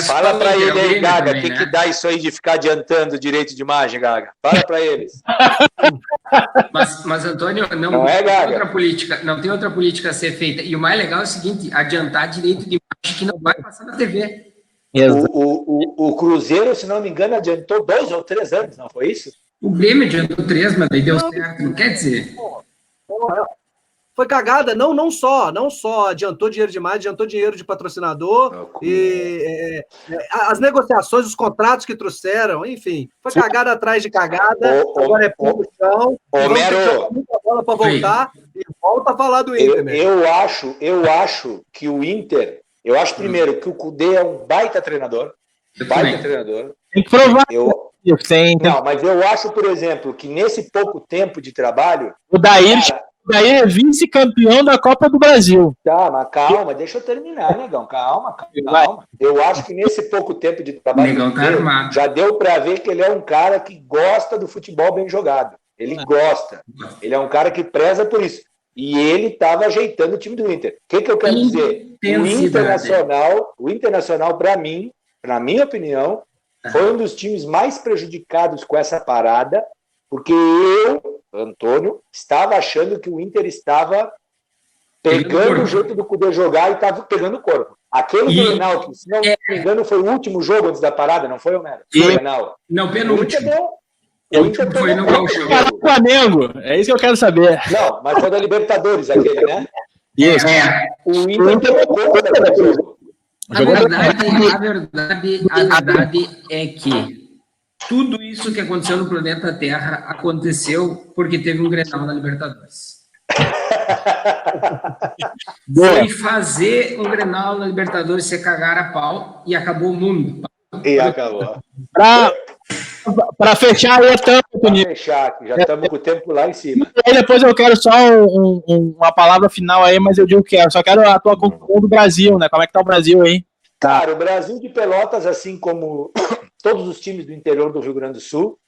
S3: Fala para ele aí, Gaga, o que dá isso aí de ficar adiantando o direito de imagem, Gaga? Fala para eles.
S4: Mas Antônio, não tem outra política a ser feita. E o mais legal é o seguinte, adiantar direito de imagem que não vai passar na TV.
S3: O Cruzeiro, se não me engano, adiantou 2 ou 3 anos, não foi isso?
S4: O Grêmio adiantou 3, mas daí deu certo, não quer dizer...
S5: Foi cagada, não só adiantou dinheiro demais, adiantou dinheiro de patrocinador, as negociações, os contratos que trouxeram, enfim, foi cagada atrás de cagada, agora é pão no chão, muita bola para voltar, e volta a falar do Inter.
S3: Eu acho que o Inter, primeiro que o Cudê é um baita treinador,
S2: Tem que provar.
S3: Não, mas eu acho, por exemplo, que nesse pouco tempo de trabalho...
S2: O Daí é vice-campeão da Copa do Brasil.
S3: Tá, mas calma, deixa eu terminar, negão. Calma. Eu acho que nesse pouco tempo de trabalho já deu para ver que ele é um cara que gosta do futebol bem jogado. Ele gosta. Ele é um cara que preza por isso. E ele estava ajeitando o time do Inter. O que eu quero dizer? O Internacional, para mim, na minha opinião, foi um dos times mais prejudicados com essa parada, porque Antônio, estava achando que o Inter estava pegando o jeito do Cudê jogar e estava pegando o corpo. Aquele Grenal, que se não me engano foi o último jogo antes da parada, não foi, Homero?
S4: Não, penúltimo.
S3: O Inter
S4: foi no Gaúcho.
S2: O Flamengo, é isso que eu quero saber.
S3: Não, mas foi da Libertadores aquele, né?
S2: Isso.
S3: O Inter tomou conta daquele jogo.
S4: A verdade é que tudo isso que aconteceu no planeta Terra aconteceu porque teve um Grenal na Libertadores. Foi fazer um Grenal na Libertadores, você cagar a pau e acabou o mundo.
S3: E acabou.
S2: Para fechar aí a tampa,
S3: Toninho. Para fechar, que já estamos com o tempo lá em cima.
S2: E aí depois eu quero só uma palavra final aí, mas eu digo que só quero a tua conclusão do Brasil, né? Como é que tá o Brasil aí?
S3: Cara, o Brasil de Pelotas, assim como todos os times do interior do Rio Grande do Sul,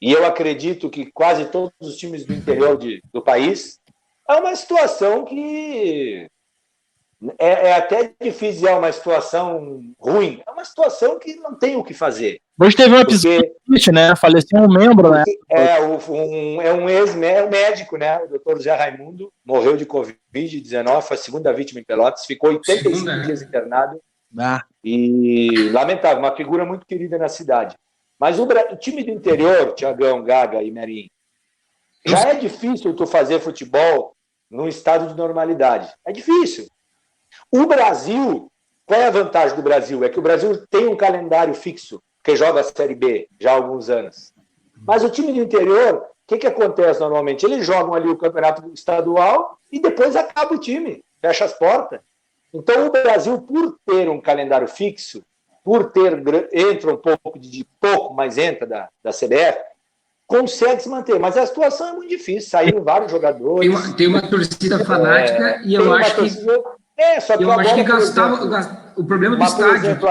S3: e eu acredito que quase todos os times do interior do país, é uma situação que é até difícil, é uma situação ruim, é uma situação que não tem o que fazer.
S2: Hoje teve um episódio, né? Faleceu um membro, né?
S3: É um ex-médico, né? O doutor Zé Raimundo, morreu de Covid-19, foi a segunda vítima em Pelotas, ficou 85 dias internado. E lamentável, uma figura muito querida na cidade. Mas o time do interior, Tiagão, Gaga e Merim, já é difícil tu fazer futebol num estado de normalidade. É difícil. O Brasil, qual é a vantagem do Brasil? É que o Brasil tem um calendário fixo, que joga a Série B já há alguns anos. Mas o time do interior, o que acontece normalmente? Eles jogam ali o campeonato estadual e depois acaba o time, fecha as portas. Então o Brasil, por ter um calendário fixo, entra um pouco, mas entra da CBF, consegue se manter. Mas a situação é muito difícil, saíram vários jogadores.
S4: Tem uma torcida fanática e eu acho que...
S3: só que
S4: eu acho que gastava o problema do estádio.
S3: Por exemplo,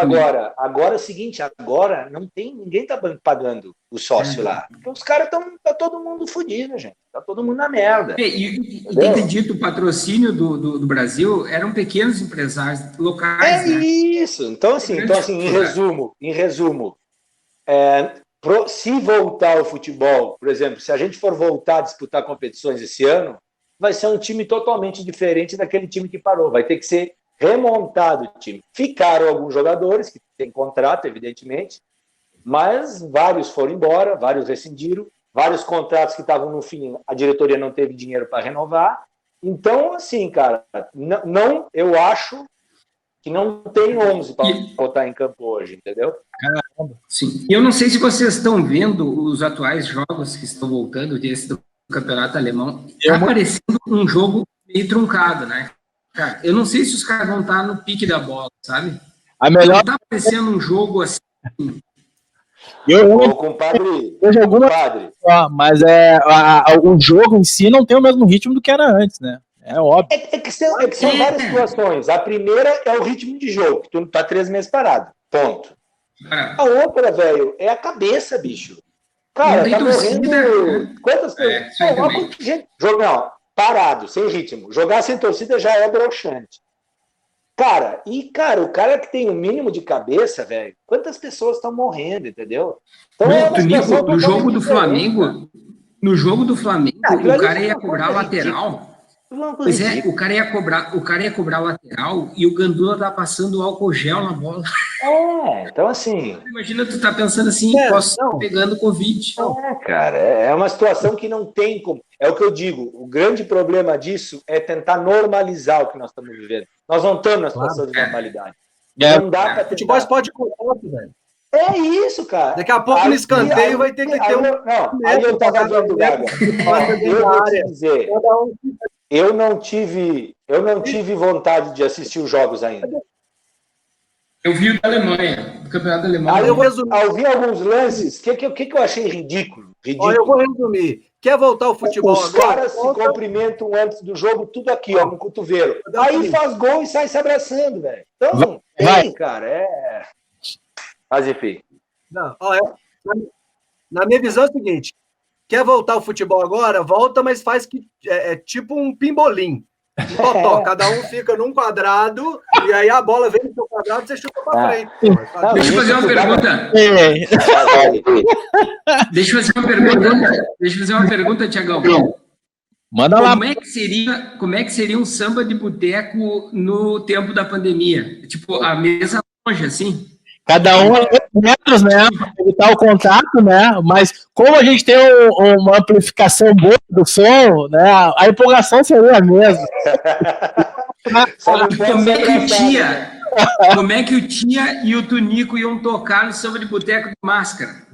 S3: agora é o seguinte, agora ninguém está pagando o sócio lá. Porque os caras tá todo mundo fodido, gente. Tá todo mundo na merda.
S4: E tem que dito, o patrocínio do Brasil eram pequenos empresários locais.
S3: Isso. Então, assim, em resumo, se voltar ao futebol, por exemplo, se a gente for voltar a disputar competições esse ano, vai ser um time totalmente diferente daquele time que parou. Vai ter que ser remontado o time. Ficaram alguns jogadores que têm contrato, evidentemente, mas vários foram embora, vários rescindiram, vários contratos que estavam no fim, a diretoria não teve dinheiro para renovar. Então, assim, cara, eu acho que não tem 11 para botar em campo hoje, entendeu?
S4: Sim. Eu não sei se vocês estão vendo os atuais jogos que estão voltando desse do campeonato alemão. Está parecendo um jogo meio truncado, né? Cara, eu não sei se os caras vão estar no pique da bola, sabe? Não está parecendo um jogo assim.
S3: Compadre.
S2: Mas o jogo em si não tem o mesmo ritmo do que era antes, né? É óbvio.
S3: É que são várias situações. A primeira é o ritmo de jogo, que tu não tá 3 meses parado. Ponto. A outra, velho, é a cabeça, bicho. Cara, tá morrendo. Quantas gente jogar parado, sem ritmo. Jogar sem torcida já é broxante. Cara, o cara que tem o mínimo de cabeça, velho, quantas pessoas estão morrendo, entendeu? Então,
S4: no jogo do Flamengo, o cara ia cobrar lateral. Pois é, o cara ia cobrar lateral e o Gandula tá passando álcool gel na bola.
S3: Então assim...
S4: Imagina tu tá pensando assim, posso estar pegando Covid.
S3: Cara, é uma situação que não tem como... É o que eu digo, o grande problema disso é tentar normalizar o que nós estamos vivendo. Nós não estamos na situação de normalidade. Não dá para
S5: futebol esporte contato, velho.
S3: É isso, cara.
S5: Daqui a pouco no escanteio vai ter que ter um...
S3: Aí eu tava vendo, Gaga. Eu vou te dizer... Eu não tive vontade de assistir os jogos ainda.
S4: Eu vi o da Alemanha, do Campeonato da Alemanha.
S5: Aí eu vou resumir.
S3: Eu vi alguns lances, que eu achei ridículo.
S5: Olha, eu vou resumir. Quer voltar ao futebol
S3: agora? Os caras se cumprimentam antes do jogo, tudo aqui, no cotovelo. Aí faz gol e sai se abraçando, velho. Então, cara, Mas enfim.
S5: Não, na minha visão é o seguinte, quer voltar ao futebol agora? Volta, mas faz que é tipo um pimbolim. Totó, cada um fica num quadrado e aí a bola vem no seu quadrado e você chuta pra frente.
S4: Deixa eu fazer uma pergunta. Deixa eu fazer uma pergunta, Tiagão.
S2: Manda lá.
S4: Como é que seria um samba de boteco no tempo da pandemia? Tipo, a mesa longe, assim?
S2: Cada um a 8 metros, né? Para evitar o contato, né? Mas como a gente tem uma amplificação boa do som, né? A empolgação seria a mesma.
S4: Como é que o Tia e o Tunico iam tocar no samba de boteco de máscara?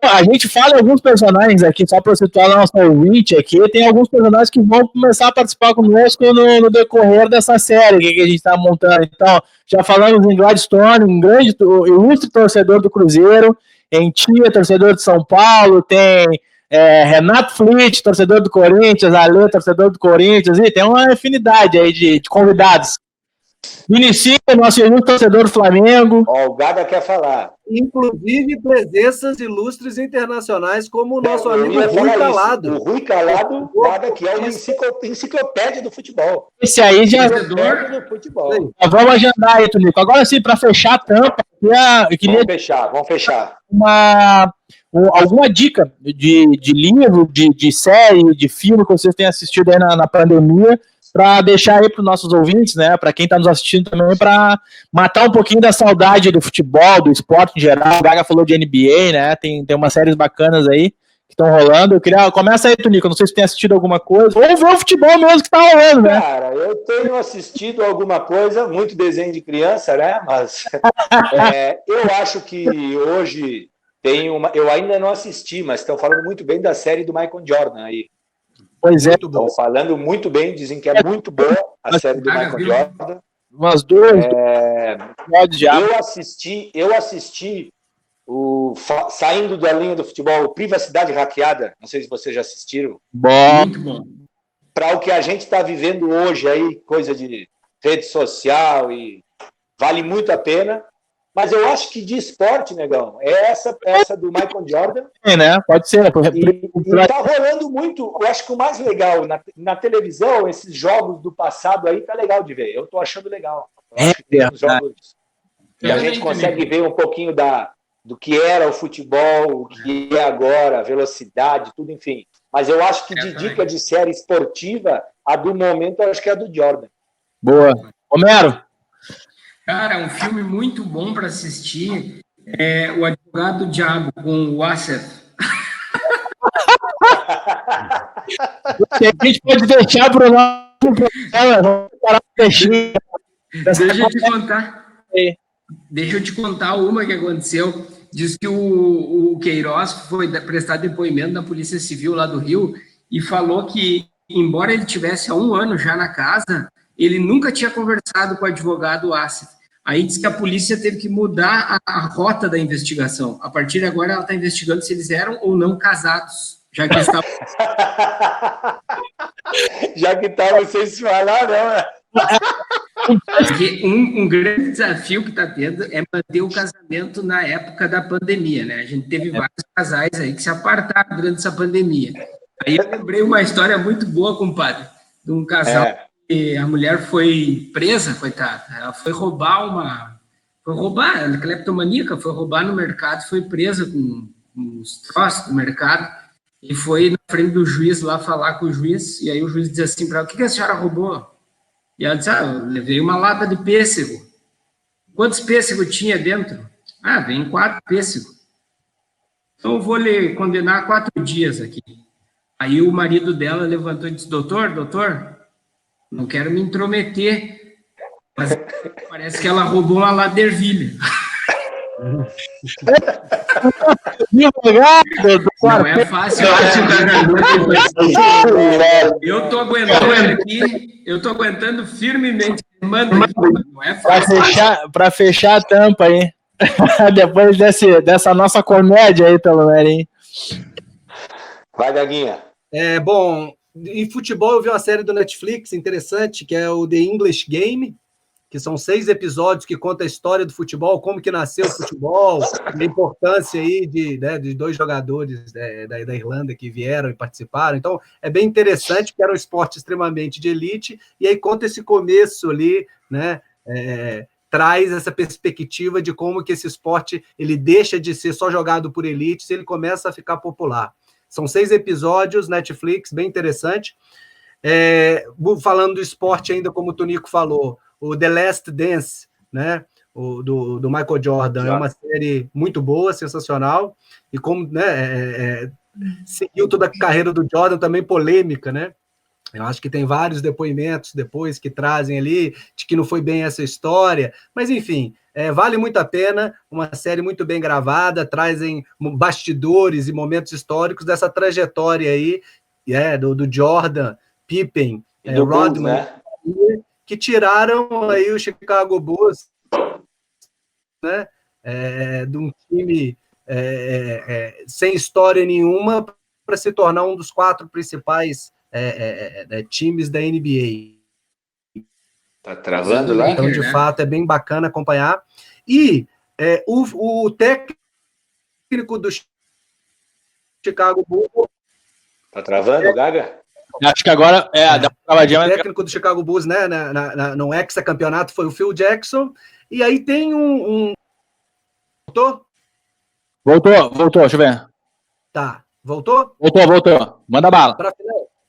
S2: A gente fala alguns personagens aqui, só para situar a nossa ouvinte aqui, tem alguns personagens que vão começar a participar conosco no decorrer dessa série que a gente está montando. Então, já falamos em Gladstone, um grande, ilustre torcedor do Cruzeiro, em Tia, torcedor de São Paulo, tem Renato Flitt, torcedor do Corinthians, Alê, torcedor do Corinthians, e tem uma infinidade aí de convidados. Vinicius, nosso ilustre torcedor do Flamengo.
S3: Ó, o Gaga quer falar.
S5: Inclusive presenças ilustres internacionais, como o nosso
S3: Eu
S5: amigo
S3: ia
S5: Rui
S3: falar
S5: Calado.
S3: isso. O Rui Calado, Gaga, que é uma enciclopédia do futebol.
S2: Esse aí já
S3: Enciclopédia do futebol.
S2: vamos agendar aí, Tonico. Agora sim, para fechar a tampa, eu queria
S3: Vamos fechar.
S2: alguma dica de livro, de série, de filme que vocês têm assistido aí na pandemia, para deixar aí para os nossos ouvintes, né? Para quem está nos assistindo também, para matar um pouquinho da saudade do futebol, do esporte em geral. O Gaga falou de NBA, né? Tem umas séries bacanas aí que estão rolando. Eu queria. Começa aí, Tonico. Não sei se tem assistido alguma coisa. Ou ver o futebol mesmo que tá rolando, né?
S3: Cara, eu tenho assistido alguma coisa, muito desenho de criança, né? Mas eu acho que hoje tem uma. Eu ainda não assisti, mas estão falando muito bem da série do Michael Jordan aí.
S2: Pois é.
S3: Estão falando muito bem, dizem que é muito boa a série do Michael Jordan.
S2: Umas duas.
S3: Eu assisti saindo da linha do futebol, Privacidade Hackeada. Não sei se vocês já assistiram.
S4: Muito bom.
S3: Para o que a gente está vivendo hoje aí, coisa de rede social, e vale muito a pena. Mas eu acho que de esporte, negão, é essa do Michael Jordan.
S2: É, né? Pode ser.
S3: E tá rolando muito. Eu acho que o mais legal na televisão, esses jogos do passado aí, tá legal de ver. Eu tô achando legal. Eu acho que tem uns jogos que a gente consegue ver um pouquinho do que era o futebol, o que é agora, a velocidade, tudo, enfim. Mas eu acho que de dica de série esportiva, a do momento, eu acho que é a do Jordan.
S2: Boa. Homero?
S4: Cara, um filme muito bom para assistir é O Advogado do Diabo, com o Asser.
S2: A gente pode deixar para o nosso programa.
S4: Deixa eu te contar uma que aconteceu. Diz que o Queiroz foi prestar depoimento na Polícia Civil lá do Rio e falou que, embora ele tivesse há 1 ano já na casa, ele nunca tinha conversado com o advogado Asser. Aí diz que a polícia teve que mudar a rota da investigação. A partir de agora, ela está investigando se eles eram ou não casados, já que eles estavam...
S3: Já que estavam sem se falar, não.
S4: Porque um grande desafio que está tendo é manter o casamento na época da pandemia, né? A gente teve vários casais aí que se apartaram durante essa pandemia. Aí eu lembrei uma história muito boa, compadre, de um casal que a mulher foi presa, coitada. Ela foi roubar ela é cleptomaníaca, foi roubar no mercado, foi presa com uns troços do mercado e foi na frente do juiz lá falar com o juiz, e aí o juiz disse assim para ela: o que a senhora roubou? E ela disse: eu levei uma lata de pêssego. Quantos pêssegos tinha dentro? Vem 4 pêssegos. Então eu vou lhe condenar a 4 dias aqui. Aí o marido dela levantou e disse: doutor, não quero me intrometer, mas parece que ela roubou uma lata de ervilha. Não é fácil. Eu tô aguentando aqui, eu tô aguentando firmemente. Não é fácil.
S2: Para fechar a tampa aí. Depois dessa nossa comédia aí, pelo menos, hein?
S3: Vai, Gaguinha.
S5: Bom, em futebol eu vi uma série do Netflix interessante, que é o The English Game, que são 6 episódios que conta a história do futebol, como que nasceu o futebol, a importância aí de 2 jogadores da Irlanda que vieram e participaram. Então, é bem interessante, porque era um esporte extremamente de elite, e aí conta esse começo ali, né? Traz essa perspectiva de como que esse esporte ele deixa de ser só jogado por elites e ele começa a ficar popular. São 6 episódios, Netflix, bem interessante. Falando do esporte ainda, como o Tonico falou, o The Last Dance, né? Do Michael Jordan, é uma série muito boa, sensacional, e como, né, seguiu toda a carreira do Jordan, também polêmica, né? Eu acho que tem vários depoimentos depois que trazem ali de que não foi bem essa história, mas enfim, vale muito a pena, uma série muito bem gravada, trazem bastidores e momentos históricos dessa trajetória aí, do Jordan, Pippen, Rodman, né? Que tiraram aí o Chicago Bulls, né, de um time sem história nenhuma para se tornar um dos 4 principais times da NBA.
S3: Tá travando lá?
S5: Então, de fato, é bem bacana acompanhar. E o técnico do Chicago Bulls...
S3: Tá travando, Gaga?
S2: Acho que agora dá uma travadinha.
S5: O técnico do Chicago Bulls, né, no hexacampeonato foi o Phil Jackson. E aí tem
S2: Voltou, deixa eu ver.
S5: Tá, voltou?
S2: Voltou. Manda bala.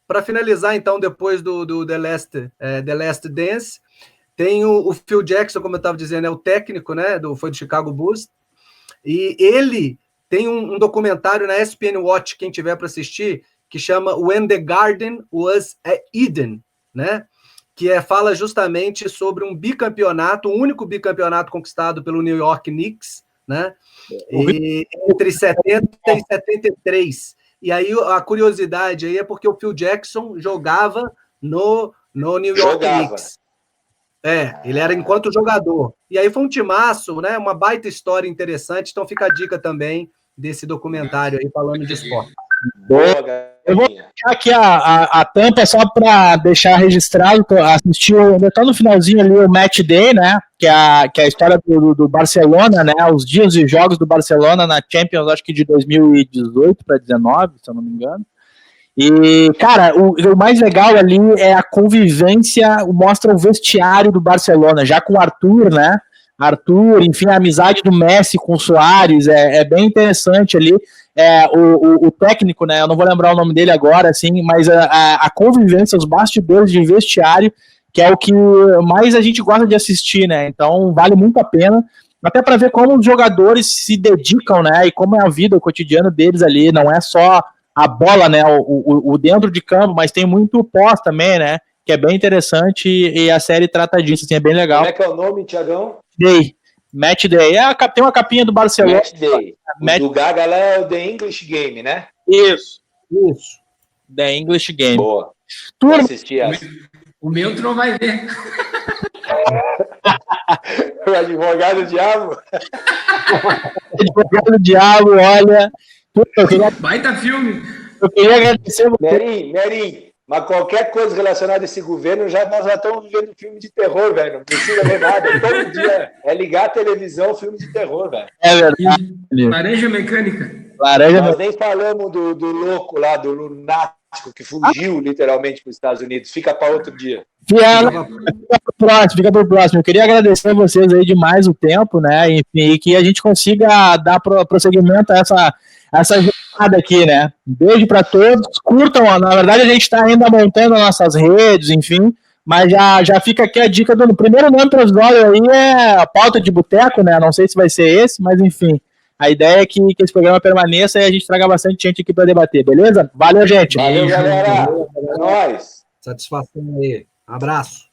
S5: Para finalizar, então, depois do The Last Dance, tem o Phil Jackson, como eu estava dizendo, é o técnico, né, foi do Chicago Bulls, e ele tem um documentário na ESPN Watch, quem tiver para assistir, que chama When the Garden Was Eden, né, que fala justamente sobre um bicampeonato, o único bicampeonato conquistado pelo New York Knicks, né, entre 70 e 73. E aí a curiosidade aí é porque o Phil Jackson jogava no New York Knicks. Ele era enquanto jogador. E aí foi um timaço, né? Uma baita história interessante. Então fica a dica também desse documentário aí falando de esporte.
S2: Eu vou deixar aqui a tampa só para deixar registrado. Ainda tá no finalzinho ali o Match Day, né? Que é a história do Barcelona, né? Os dias e jogos do Barcelona na Champions, acho que de 2018 para 2019, se eu não me engano. E, cara, o mais legal ali é a convivência, mostra o vestiário do Barcelona, já com o Arthur, né? Arthur, enfim, a amizade do Messi com o Suárez é bem interessante ali. O técnico, né? Eu não vou lembrar o nome dele agora, assim, mas a convivência, os bastidores de vestiário, que é o que mais a gente gosta de assistir, né? Então vale muito a pena, até para ver como os jogadores se dedicam, né? E como é a vida, o cotidiano deles ali, não é só a bola, né? O dentro de campo, mas tem muito pós também, né? Que é bem interessante e a série trata disso, assim, é bem legal.
S3: Como é que é o nome, Thiagão?
S2: Match Day. Tem uma capinha do Barcelona.
S3: Match Day. O do Gaga lá é o The English Game, né?
S2: Isso. The English Game.
S3: Boa.
S2: Turma.
S3: Assistir essa.
S4: O meu tu não vai ver.
S3: O advogado do diabo?
S2: Advogado do diabo, olha.
S4: Baita filme.
S2: Eu queria agradecer você.
S3: Merim, mas qualquer coisa relacionada a esse governo, nós já estamos vivendo filme de terror, velho. Não precisa ver nada. Todo dia é ligar a televisão, filme de terror, velho.
S2: É verdade.
S4: Laranja Mecânica.
S3: Nós nem falamos do louco lá, do lunático, que fugiu literalmente para os Estados Unidos. Fica para outro dia.
S2: Fica pro próximo. Eu queria agradecer a vocês aí demais o tempo, né? Enfim, e que a gente consiga dar prosseguimento a essa jornada aqui, né? Um beijo para todos. Curtam, na verdade a gente está ainda montando nossas redes, enfim, mas já fica aqui a dica do primeiro nome provisório aí é a pauta de boteco, né? Não sei se vai ser esse, mas enfim. A ideia é que esse programa permaneça e a gente traga bastante gente aqui para debater, beleza? Valeu, gente.
S3: Valeu, galera. É nóis.
S5: Satisfação aí. Abraço.